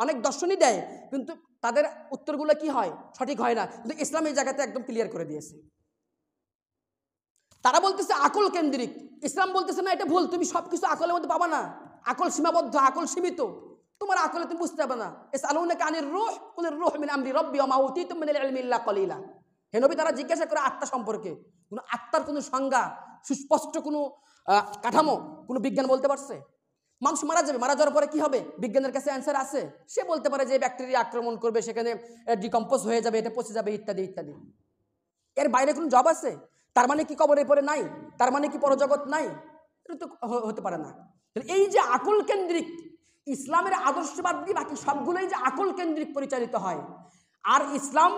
অনেক দর্শনই দেয়, কিন্তু তাদের উত্তরগুলো কি হয়? সঠিক হয় না। কিন্তু ইসলাম এই জায়গাতে একদম ক্লিয়ার করে দিয়েছে। তারা বলতেছে আকল কেন্দ্রিক, ইসলাম বলতেছে না, এটা ভুল, তুমি সব কিছু আকলের মধ্যে পাবা না। আকল সীমাবদ্ধ, আকল সীমিত, তোমার আকলে তুমি বুঝতে পারবে না। ইয়াসআলুনাকা আনির রূহ কুলির রূহ মিন আমরি রাব্বি ওয়া মা উতীতুম মিনাল ইলমি ইল্লা কলিলা। হে নবী, তারা জিজ্ঞাসা করে আত্মা সম্পর্কে। কোনো আত্মার কোনো সংজ্ঞা, সুস্পষ্ট কোনো কাঠামো, কোনো বিজ্ঞান বলতে পারছে? মানুষ মারা যাবে, মারা যাওয়ার পরে কি হবে? বিজ্ঞানের কাছে অ্যান্সার আছে। সে বলতে পারে যে ব্যাকটেরিয়া আক্রমণ করবে, সেখানে ডিকম্পোজ হয়ে যাবে, এটা পচে যাবে, ইত্যাদি ইত্যাদি। এর বাইরে কোনো জব আছে? তার মানে কি কবরের পরে নাই? তার মানে কি পরজগৎ নাই? এটা তো হতে পারে না। এই যে আকল কেন্দ্রিক, ইসলামের আদর্শবাদ দিয়ে বাকি সবগুলোই যে আকল কেন্দ্রিক পরিচালিত হয়। আর ইসলাম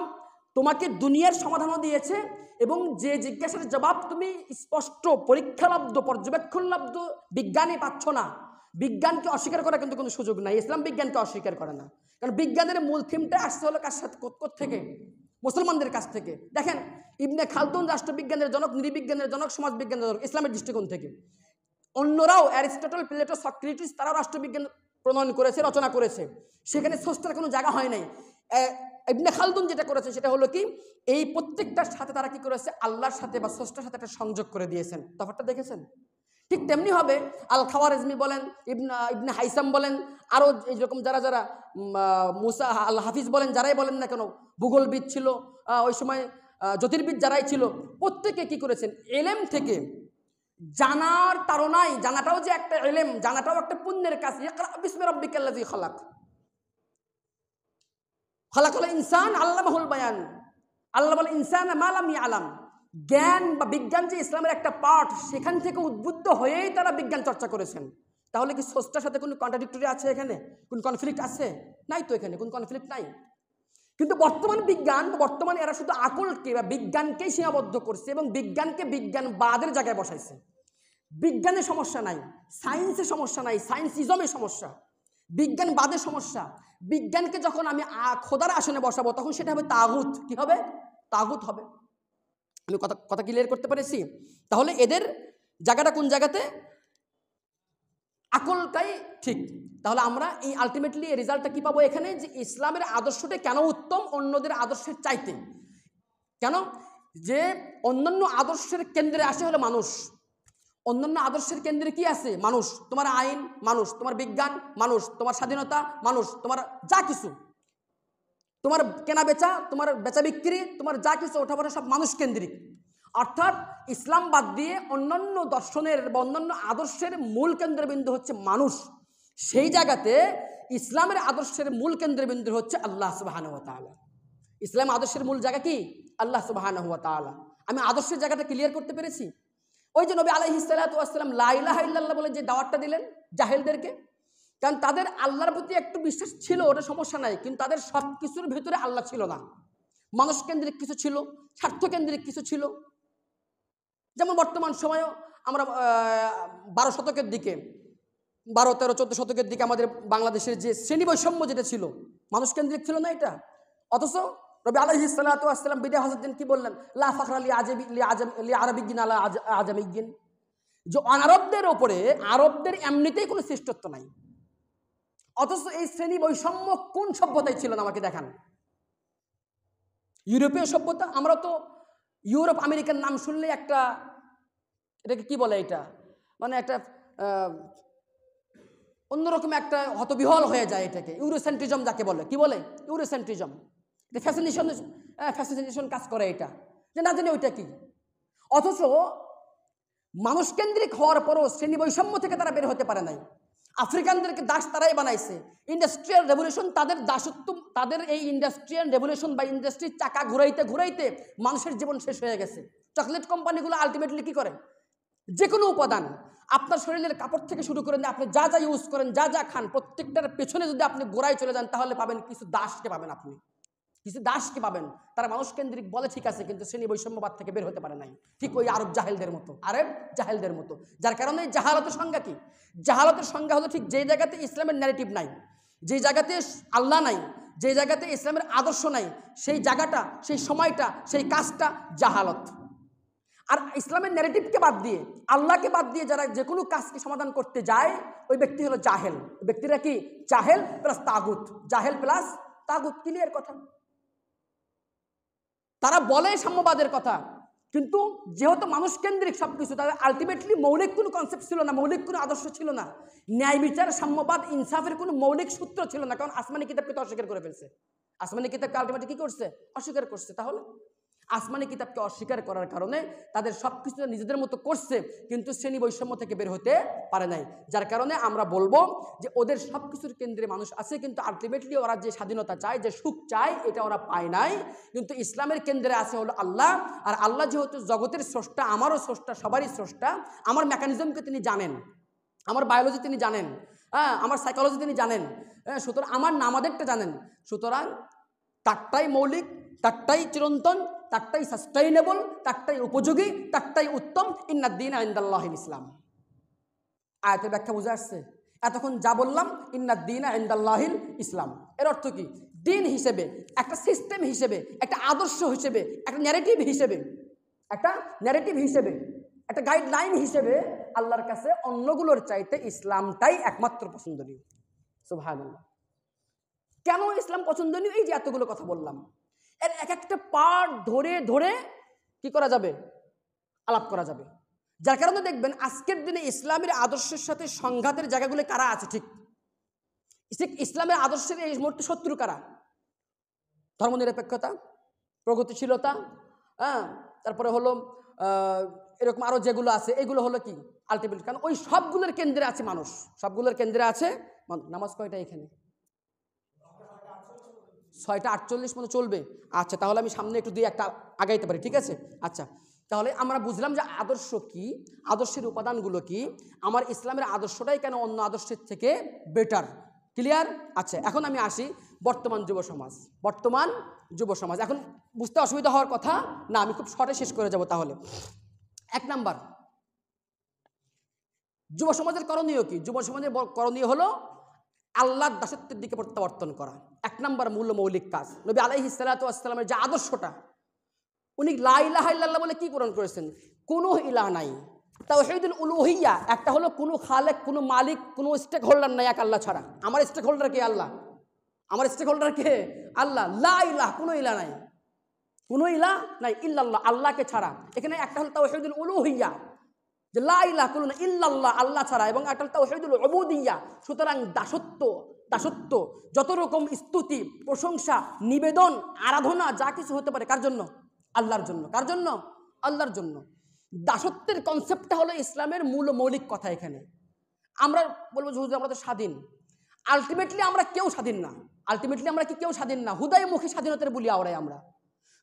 তোমাকে দুনিয়ার সমাধানও দিয়েছে, এবং যে জিজ্ঞাসার জবাব তুমি স্পষ্ট পরীক্ষালব্ধ, পর্যবেক্ষণলব্ধ বিজ্ঞানে পাচ্ছ না, বিজ্ঞানকে অস্বীকার করা কিন্তু কোনো সুযোগ নাই। ইসলাম বিজ্ঞানকে অস্বীকার করে না, কারণ বিজ্ঞানের মূল থিমটা আসছে হলো কার সাথে? থেকে মুসলমানদের কাছ থেকে। দেখেন, ইবনে খালদুন রাষ্ট্রবিজ্ঞানের জনক, নৃবিজ্ঞানের জনক, সমাজবিজ্ঞানের জনক, ইসলামের দৃষ্টিকোণ থেকে। অন্যরাও অ্যারিস্টটল, প্লেটো, সক্রেটিস, তারাও রাষ্ট্রবিজ্ঞান প্রণয়ন করেছে, রচনা করেছে। সেখানে স্রষ্টার কোনো জায়গা হয় নাই। ইবনে খালদুন যেটা করেছে সেটা হলো কি, এই প্রত্যেকটার সাথে তারা কি করেছে? আল্লাহর সাথে বা স্রষ্টার সাথে একটা সংযোগ করে দিয়েছেন। তফাৎটা দেখেছেন? ঠিক তেমনি হবে আল খাওয়ারিজমি বলেন, ইবনে হাইসাম বলেন, আরও এইরকম যারা মুসা আল হাফিজ বলেন, যারাই বলেন না কেন, ভূগোলবিদ ছিল ওই সময়, জ্যোতির্বিদ যারাই ছিল, প্রত্যেকে কি করেছেন? এলেম থেকে জানার তাড়নায়, জানাটাও যে একটা এলেম, জানাটাও একটা পুণ্যের কাজ। ইকরা বিসমি রাব্বিকাল্লাযী খালাক, খালাকাল ইনসান আল্লামাহুল বায়ান, আল্লামাল ইনসানা মা লাম ইয়ালাম। জ্ঞান বা বিজ্ঞান যে ইসলামের একটা পার্ট, সেখান থেকে উদ্বুদ্ধ হয়েই তারা বিজ্ঞান চর্চা করেছেন। তাহলে কি স্রষ্টার সাথে কোনো কন্ট্রাডিক্টরি আছে? এখানে কোন কনফ্লিক্ট আছে? নাই তো, এখানে কোন কনফ্লিক্ট নাই। কিন্তু বর্তমান বিজ্ঞান, বর্তমানে এরা শুধু আকলকে বা বিজ্ঞানকেই সীমাবদ্ধ করছে, এবং বিজ্ঞানকে বিজ্ঞানবাদের জায়গায় বসাইছে। বিজ্ঞানের সমস্যা নাই, সায়েন্সের সমস্যা নাই, সায়েন্সিজমের সমস্যা, বিজ্ঞানবাদের সমস্যা। বিজ্ঞানকে যখন আমি খোদার আসনে বসাবো, তখন সেটা হবে তাগুত। কি হবে? তাগুত হবে। আমি কথা ক্লিয়ার করতে পেরেছি? তাহলে এদের জায়গাটা কোন জায়গাতে? আকলটাই ঠিক। তাহলে আমরা এই আলটিমেটলি রেজাল্টটা কি পাবো এখানে? যে ইসলামের আদর্শটা কেন উত্তম অন্যদের আদর্শের চাইতে। কেন? যে অন্যান্য আদর্শের কেন্দ্রে আসে হলো মানুষ। অন্যান্য আদর্শের কেন্দ্রে কি আছে? মানুষ। তোমার আইন মানুষ, তোমার বিজ্ঞান মানুষ, তোমার স্বাধীনতা মানুষ, তোমার যা কিছু, তোমার কেনা বেচা, তোমার বেচা বিক্রি, তোমার যা কিছু ওঠা পড়া সব মানুষ কেন্দ্রিক। অর্থাৎ ইসলাম বাদ দিয়ে অন্যান্য দর্শনের বা অন্যান্য আদর্শের মূল কেন্দ্রবিন্দু হচ্ছে মানুষ। সেই জায়গাতে ইসলামের আদর্শের মূল কেন্দ্রবিন্দু হচ্ছে আল্লাহ সুবহানাহু ওয়া তাআলা। ইসলাম আদর্শের মূল জায়গা কি? আল্লাহ সুবহানাহু ওয়া তাআলা। আমি আদর্শের জায়গাটা ক্লিয়ার করতে পেরেছি? ওই যে নবী আলাইহিস সালাতু ওয়াস সালাম লা ইলাহা ইল্লাল্লাহ বলে যে দাওয়াতটা দিলেন জাহেলদেরকে, কারণ তাদের আল্লাহর প্রতি একটু বিশ্বাস ছিল, ওটা সমস্যা নাই, কিন্তু তাদের সব কিছুর ভিতরে আল্লাহ ছিল না। মানুষ কেন্দ্রিক কিছু ছিল, স্বার্থ কেন্দ্রিক কিছু ছিল। যেমন বর্তমান সময়েও আমরা 12 শতকের দিকে, 12, 13, 14 শতকের দিকে আমাদের বাংলাদেশের যে শ্রেণী বৈষম্য যেটা ছিল, মানুষ কেন্দ্রিক ছিল না এটা? অথচ নবী আলাইহিস সালাতু ওয়াস সালাম বিদায় হজরত কি বললেন? লা ফাখরা লি আরাবিয়্যিন আলা আজামিয়্যিন, যে অনারবদের ওপরে আরবদের এমনিতেই কোনো শ্রেষ্ঠত্ব নাই। অথচ এই শ্রেণী বৈষম্য কোন সভ্যতায় ছিল না? আমাকে দেখান। ইউরোপীয় সভ্যতা। আমরা তো ইউরোপ আমেরিকার নাম শুনলে একটা, এটাকে কি বলে, এটা মানে একটা অন্যরকম একটা হতবিহল হয়ে যায়। এটাকে ইউরোসেন্ট্রিজম যাকে বলে, কি বলে? ইউরোসেন্ট্রিজম। এটা ফ্যাসিনেশন কাজ করে এটা, যে না জানি ওইটা কি। অথচ মানুষ কেন্দ্রিক হওয়ার পরও শ্রেণী বৈষম্য থেকে তারা বের হতে পারে নাই। আফ্রিকানদেরকে দাস তারাই বানাইছে। ইন্ডাস্ট্রিয়াল রেভলিউশন, তাদের দাসত্ব, তাদের এই ইন্ডাস্ট্রিয়াল রেভলিউশন বা ইন্ডাস্ট্রির চাকা ঘুরাইতে ঘুরাইতে মানুষের জীবন শেষ হয়ে গেছে। চকলেট কোম্পানিগুলো আলটিমেটলি কি করে? যে কোনো উপাদান, আপনার শরীরের কাপড় থেকে শুরু করে আপনি যা যা ইউজ করেন, যা যা খান, প্রত্যেকটার পেছনে যদি আপনি গোড়ায় চলে যান, তাহলে পাবেন কিছু দাসকে পাবেন। আপনি কিছু দাসকে পাবেন। তারা মানুষ কেন্দ্রিক বলে ঠিক আছে, কিন্তু শ্রেণী বৈষম্যবাদ থেকে বের হতে পারে নাই। ঠিক ওই আরব জাহেলদের মতো। যার কারণে জাহালতের সংজ্ঞা কি? জাহালতের সংজ্ঞা হলো ঠিক যে জায়গাতে ইসলামের ন্যারেটিভ নাই, যে জায়গাতে আল্লাহ নাই, যে জায়গাতে ইসলামের আদর্শ নাই, সেই জায়গাটা, সেই সময়টা, সেই কাজটা জাহালত। আর ইসলামের ন্যারেটিভকে বাদ দিয়ে, আল্লাহকে বাদ দিয়ে যারা যে কোনো কাজকে সমাধান করতে যায়, ওই ব্যক্তি হলো জাহেল। ব্যক্তিরা কি? জাহেল প্লাস তাগুত। জাহেল প্লাস তাগুত। ক্লিয়ার কথা। তারা বলে সাম্যবাদের কথা, কিন্তু যেহেতু মানুষ কেন্দ্রিক সবকিছু, তাদের আলটিমেটলি মৌলিক কোনো কনসেপ্ট ছিল না, মৌলিক কোনো আদর্শ ছিল না। ন্যায় বিচার, সাম্যবাদ, ইনসাফের কোনো মৌলিক সূত্র ছিল না, কারণ আসমানি কিতাবকে তো অস্বীকার করে ফেলছে। আসমানি কিতাবকে আলটিমেটলি কি করছে? অস্বীকার করছে। তাহলে আসমানি কিতাবকে অস্বীকার করার কারণে তাদের সব কিছু নিজেদের মতো করছে, কিন্তু শ্রেণী বৈষম্য থেকে বের হতে পারে নাই। যার কারণে আমরা বলবো যে ওদের সব কিছুর কেন্দ্রে মানুষ আছে, কিন্তু আলটিমেটলি ওরা যে স্বাধীনতা চায়, যে সুখ চায়, এটা ওরা পায় নাই। কিন্তু ইসলামের কেন্দ্রে আছে হলো আল্লাহ। আর আল্লাহ যেহেতু জগতের স্রষ্টা, আমারও স্রষ্টা, সবারই স্রষ্টা, আমার মেকানিজমকে তিনি জানেন, আমার বায়োলজি তিনি জানেন, আমার সাইকোলজি তিনি জানেন, সুতরাং আমার নামাদেরটা জানেন। সুতরাং তারটাই মৌলিক, তারটাই চিরন্তন, তারটাই সাস্টেইনেবল, তারটাই উপযোগী, তারটাই উত্তম। ইন্নাদ-দীন ইনদাল্লাহিল ইসলাম। আয়াতের ব্যাখ্যা বুঝে আসছে? এতক্ষণ যা বললাম, ইন্নাদ-দীন ইনদাল্লাহিল ইসলাম, এর অর্থ কি? দিন হিসেবে, একটা সিস্টেম হিসেবে, একটা আদর্শ হিসেবে, একটা ন্যারেটিভ হিসেবে, একটা গাইডলাইন হিসেবে আল্লাহর কাছে অন্যগুলোর চাইতে ইসলামটাই একমাত্র পছন্দনীয়। সুবহানাল্লাহ। কেন ইসলাম পছন্দনীয়? এই যে এতগুলো কথা বললাম, এর এক একটা পার্ট ধরে ধরে কি করা যাবে? আলাপ করা যাবে। যার কারণে দেখবেন আজকের দিনে ইসলামের আদর্শের সাথে সংঘাতের জায়গাগুলো কারা আছে? ঠিক ইসলামের আদর্শের এই মুহূর্তে শত্রু কারা? ধর্মনিরপেক্ষতা, প্রগতিশীলতা, তারপরে হলো এরকম আরো যেগুলো আছে, এগুলো হলো কি আলটিমেট, কারণ ওই সবগুলোর কেন্দ্রে আছে মানুষ, সবগুলোর কেন্দ্রে আছে নামাজ। কয়টা এখানে? 6:48 মতো চলবে। আচ্ছা, তাহলে আমি সামনে একটু দিয়ে একটা আগাইতে পারি, ঠিক আছে? আচ্ছা, তাহলে আমরা বুঝলাম যে আদর্শ কি, আদর্শের উপাদানগুলো কি, আমার ইসলামের আদর্শটাই কেন অন্য আদর্শের থেকে বেটার। ক্লিয়ার? আচ্ছা, এখন আমি আসি বর্তমান যুব সমাজ। এখন বুঝতে অসুবিধা হওয়ার কথা না, আমি খুব শর্টে শেষ করে যাব। তাহলে 1 নাম্বার, যুব সমাজের করণীয় কি? যুব সমাজের করণীয় হলো আল্লাহর দাসত্বের দিকে প্রত্যাবর্তন করা। 1 নাম্বার মৌলিক কাজ। নবী আলাইহিস সালাতু ওয়াস সালামের যে আদর্শটা, উনি লা ইলাহা ইল্লাল্লাহ বলে কি পূরণ করেছেন? কোনো ইলাহ নাই, তাওহীদুল উলুহিয়্যা, একটা হলো কোনো খালেক, কোনো মালিক, কোনো স্টেক হোল্ডার নাই এক আল্লাহ ছাড়া। আমার স্টেক হোল্ডার কে? আল্লাহ। আমার স্টেক হোল্ডার কে? আল্লাহ। লা ইলাহ, কোনো ইলাহ নাই। কোনো ইলাহ নাই ইল্লাল্লাহ, আল্লাহকে ছাড়া। এখানে একটা হল তাওহীদুল উলুহিয়্যা, যে লা ইলাহা কুল্লু ইল্লাল্লাহ, আল্লাহ ছাড়া, এবং একটা হল তাওহীদুল উবুদিয়্যা। সুতরাং দাসত্ব যত রকম স্তুতি, প্রশংসা, নিবেদন, আরাধনা যা কিছু হতে পারে কার জন্য? আল্লাহর জন্য। কার জন্য? আল্লাহর জন্য। দাসত্বের কনসেপ্টটা হলো ইসলামের মূল মৌলিক কথা। এখানে আমরা বলবো যে হুজুর আমরা তো স্বাধীন। আলটিমেটলি আমরা কেউ স্বাধীন না। আলটিমেটলি আমরা কি কেউ স্বাধীন না? হুদায়মুখী স্বাধীনতার বলি আওড়াই আমরা।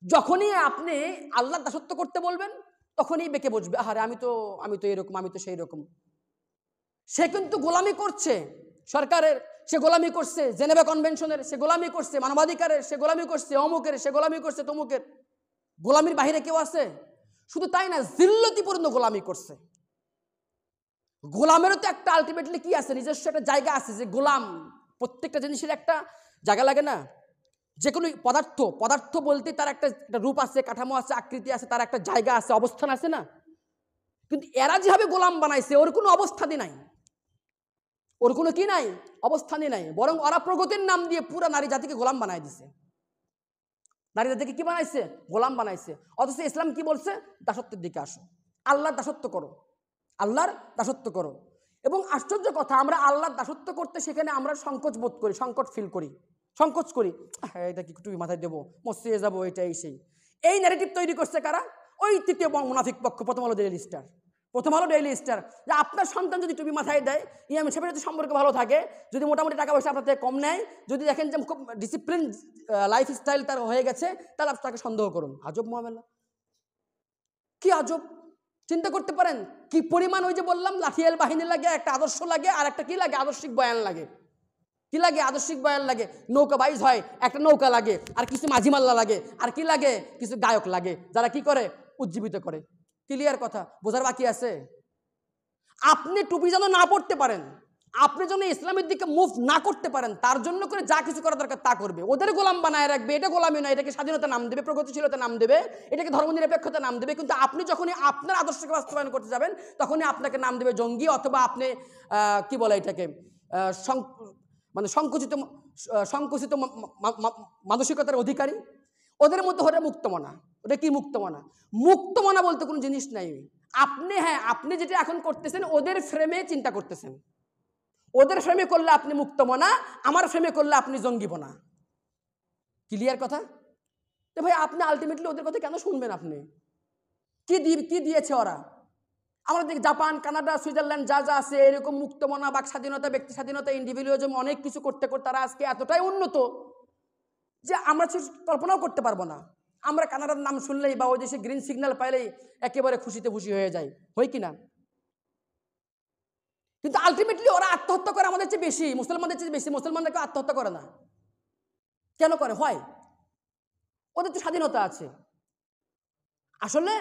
যখনই আপনি আল্লাহর দাসত্ব করতে বলবেন তখনই বেঁকে বসবে, আহারে আমি তো এরকম, আমি তো সেই রকম। সে কিন্তু গোলামি করছে সরকারের, সে গোলামি করছে জেনেভা কনভেনশনের, সে গোলামি করছে মানবাধিকারের, সে গোলামি করছে অমুকের, সে গোলামি করছে তমুকের। গোলামির বাহিরে কেউ আছে? শুধু তাই না, জিল্লতিপূর্ণ গোলামি করছে। গোলামেরও তো একটা আলটিমেটলি কি আছে, নিজস্ব একটা জায়গা আছে। যে গোলাম, প্রত্যেকটা জিনিসের একটা জায়গা লাগে না? যে কোনো পদার্থ বলতে তার একটা রূপ আছে, কাঠামো আছে, আকৃতি আছে, তার একটা জায়গা আছে, অবস্থান আছে না? কিন্তু এরা যেভাবে গোলাম বানাইছে ওর কোনো অবস্থানই নাই, ওর কোনো কি নাই, অবস্থানই নাই। বরং ওরা প্রগতির নাম দিয়ে পুরো নারী জাতিকে গোলাম বানাই দিছে। নারী জাতিকে কি বানাইছে? গোলাম বানাইছে। অথচ ইসলাম কি বলছে? দাসত্বের দিকে আসো, আল্লাহর দাসত্ব করো, আল্লাহর দাসত্ব করো। এবং আশ্চর্য কথা, আমরা আল্লাহর দাসত্ব করতে সেখানে আমরা সংকোচ বোধ করি, সংকোচ করি। হ্যাঁ, এটা কি টুপি মাথায় দেবো, মসজিদে যাবো, এটাই সেই। এই ন্যারেটিভ তৈরি করছে কারা? ওই তৃতীয় মুনাফিক পক্ষ, প্রথম আলো ডেইলি স্টার। যে আপনার সন্তান যদি টুপি মাথায় দেয়, ইমাম সাহেবের যদি সম্পর্ক ভালো থাকে, যদি মোটামুটি টাকা পয়সা আপনার থেকে কম নেয়, যদি দেখেন যে খুব ডিসিপ্লিন লাইফ স্টাইল তার হয়ে গেছে, তাহলে আপনি তাকে সন্দেহ করুন। আজব মুআমালা, কি আজব! চিন্তা করতে পারেন কি পরিমাণ, ওই যে বললাম লাঠিয়াল বাহিনী লাগে, একটা আদর্শ লাগে, আর একটা কি লাগে? আদর্শিক বয়ান লাগে। কি লাগে? আদর্শিক বয়ান লাগে। নৌকা বাইজ হয়, একটা নৌকা লাগে, আর কিছু মাঝিমাল্লা লাগে, আর কি লাগে? কিছু গায়ক লাগে, যারা কি করে? উজ্জীবিত করে। ক্লিয়ার কথা? বোঝার বাকি আছে? আপনি টুপি যেন না পড়তে পারেন, আপনি যেন ইসলামের দিকে মুভ না করতে পারেন, তার জন্য করে যা কিছু করা দরকার তা করবে। ওদের গোলাম বানায় রাখবে। এটা গোলামি নয়, এটাকে স্বাধীনতা নাম দেবে, প্রগতিশীলতা নাম দেবে, এটাকে ধর্মনিরপেক্ষতা নাম দেবে। কিন্তু আপনি যখনই আপনার আদর্শকে বাস্তবায়ন করতে যাবেন, তখনই আপনাকে নাম দেবে জঙ্গি, অথবা আপনি কি বলে এটাকে, মানে সংকুচিত মানসিকতার অধিকারী। ওদের মধ্যে হলে মুক্তমনা। ওটা কি মুক্তমনা? মুক্তমনা বলতে কোনো জিনিস নাই। আপনি যেটা এখন করতেছেন ওদের ফ্রেমে চিন্তা করতেছেন। ওদের ফ্রেমে করলে আপনি মুক্তমনা, আমার ফ্রেমে করলে আপনি জঙ্গিবনা। ক্লিয়ার কথা? তো ভাই আপনি আলটিমেটলি ওদের কথা কেন শুনবেন? আপনি কি দিয়েছে ওরা? আমরা দেখি জাপান, কানাডা, সুইজারল্যান্ড যা যা আছে, এরকম মুক্তমনা, বাক স্বাধীনতা, ব্যক্তি স্বাধীনতা, ইন্ডিভিজুয়ালিজম, অনেক কিছু করতে তারা আজকে এতটাই উন্নত যে আমরা কল্পনাও করতে পারবো না। আমরা কানাডার নাম শুনলেই বা ওই দেশে গ্রিন সিগন্যাল পাইলেই একেবারে খুশিতে খুশি হয়ে যায়, হয় কি না? কিন্তু আলটিমেটলি ওরা আত্মহত্যা করে আমাদের চেয়ে বেশি, মুসলমানদের চেয়ে বেশি। মুসলমানরা কেউ আত্মহত্যা করে না। কেন করে? হয় ওদের তো স্বাধীনতা আছে। আসলে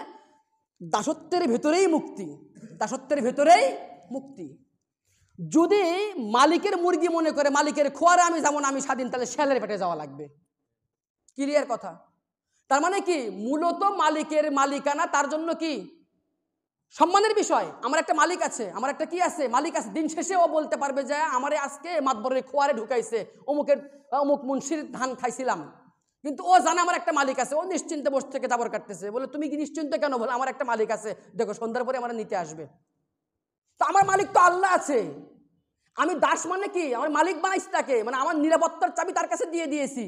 দাসত্বের ভেতরেই মুক্তি। যদি মালিকের মুরগি মনে করে মালিকের খোয়ারে আমি যেমন আমি স্বাধীন, তাহলে শেয়ালের পেটে যাওয়া লাগবে। ক্লিয়ার কথা? তার মানে কি, মূলত মালিকের মালিকানা তার জন্য কি সম্মানের বিষয়। আমার একটা মালিক আছে, আমার একটা কি আছে, মালিক আছে। দিন শেষে ও বলতে পারবে যে আমারে আজকে মাতবরের খোয়ারে ঢুকাইছে, অমুক মুন্সির ধান খাইছিলাম। কিন্তু ও জানে আমার একটা মালিক আছে, ও নিশ্চিন্তে বসে থেকে জাবর কাটতেছে। বলে তুমি কি নিশ্চিন্ত কেন? বলে আমার একটা মালিক আছে, দেখো সন্ধ্যার পরে আমার নিতে আসবে। তো আমার মালিক তো আল্লাহ আছে। আমি দাস মানে কি, আমার মালিক বানাইছি তাকে, মানে আমার নিরাপত্তার চাবি তার কাছে দিয়ে দিয়েছি,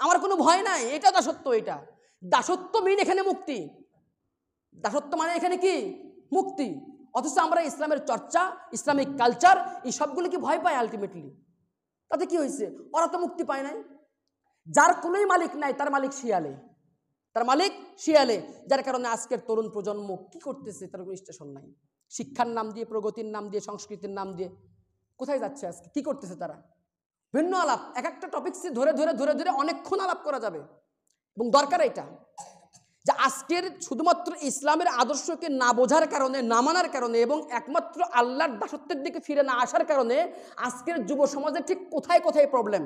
আমার কোনো ভয় নাই। এটা দাসত্ব। এটা দাসত্ব মিন এখানে মুক্তি। দাসত্ব মানে এখানে কি মুক্তি। অথচ আমরা ইসলামের চর্চা, ইসলামিক কালচার, এই সবগুলো কি ভয় পায় আলটিমেটলি। তাতে কি হয়েছে? ওরা তো মুক্তি পায় নাই। যার কোনোই মালিক নাই তার মালিক শিয়ালে, যার কারণে আজকের তরুণ প্রজন্ম কি করতেছে, তার কোনো স্টেশন নাই। শিক্ষার নাম দিয়ে, প্রগতির নাম দিয়ে, সংস্কৃতির নাম দিয়ে কোথায় যাচ্ছে আজকে? কি করতেছে তারা? ভিন্ন আলাপ, এক একটা টপিকসে ধরে অনেকক্ষণ আলাপ করা যাবে। এবং দরকার এটা যে আজকের শুধুমাত্র ইসলামের আদর্শকে না বোঝার কারণে, না মানার কারণে, এবং একমাত্র আল্লাহর দাসত্বের দিকে ফিরে না আসার কারণে আজকের যুব সমাজে ঠিক কোথায় প্রবলেম,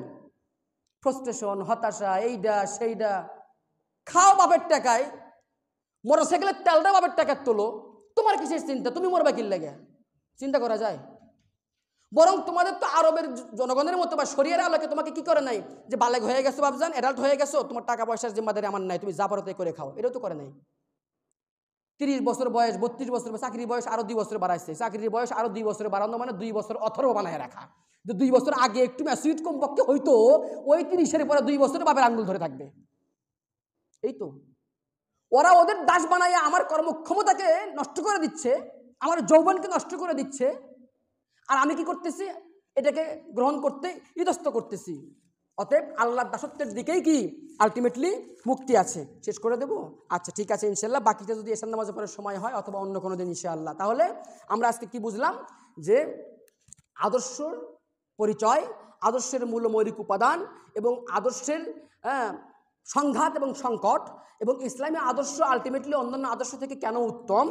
ফ্রাস্ট্রেশন, হতাশা, এইটা সেইটা। খাও বাপের টাকায়, মোটরসাইকেলের তেলটা বাপের টাকার তোলো, তোমার কিসের চিন্তা? তুমি মরবা কি লাগে? চিন্তা করা যায়? বরং তোমাদের তো আরবের জনগণের মতো বা শরিয়ার আলোকে তোমাকে কি করে নাই যে বালেগ হয়ে গেছো বাবজান, অ্যাডাল্ট হয়ে গেছো, তোমার টাকা পয়সার জিম্মাদারি আমার নাই, তুমি যা পারো তাই করে খাও, এটাও তো করে নাই। 30 বছর বয়স, 32 বছর, চাকরির বয়স আরো 2 বছর বাড়াইছে, চাকরির বয়স আরো 2 বছর বাড়ানো মানে 2 বছর অথর্ব বানায় রাখা। যে 2 বছর আগে একটু ম্যাচুরিটি কমপক্ষে হইতো, ওই 30-এর পরে 2 বছর বাপের আঙ্গুল ধরে থাকবে। এই তো ওরা ওদের দাস বানাইয়া আমার কর্মক্ষমতাকে নষ্ট করে দিচ্ছে, আমার যৌবনকে নষ্ট করে দিচ্ছে, আর আমি কি করতেছি, এটাকে গ্রহণ করতে ইতস্ত করতেছি। অতএব আল্লাহর দাসত্বের দিকেই কি আলটিমেটলি মুক্তি আছে। শেষ করে দেব? আচ্ছা ঠিক আছে ইনশাল্লাহ, বাকিটা যদি এশার নামাজের পরে সময় হয় অথবা অন্য কোনো দিন ইনশাআল্লাহ। তাহলে আমরা আজকে কি বুঝলাম, যে আদর্শর পরিচয়, আদর্শের মূল মৌলিক উপাদান এবং আদর্শের সংঘাত এবং সংকট, এবং ইসলামী আদর্শ আলটিমেটলি অন্যান্য আদর্শ থেকে কেন উত্তম,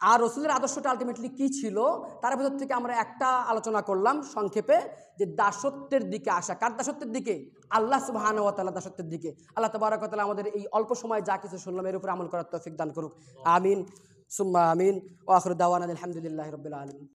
আর রসুলের আদর্শটা আলটিমেটলি কী ছিল, তার ভেতর থেকে আমরা একটা আলোচনা করলাম সংক্ষেপে, যে দাসত্বের দিকে আসা। কার দাসত্বের দিকে? আল্লাহ সুবহানাহু ওয়া তাআলা দাসত্বের দিকে। আল্লাহ তাবারক ওয়া তাআলা আমাদের এই অল্প সময় যা কিছু শুনলাম এর উপর আমল করার তৌফিক দান করুক। আমিন সুম্মা আমিন। ওয়া আখিরু দাওয়ানা আলহামদুলিল্লাহি রাব্বিল আলামিন।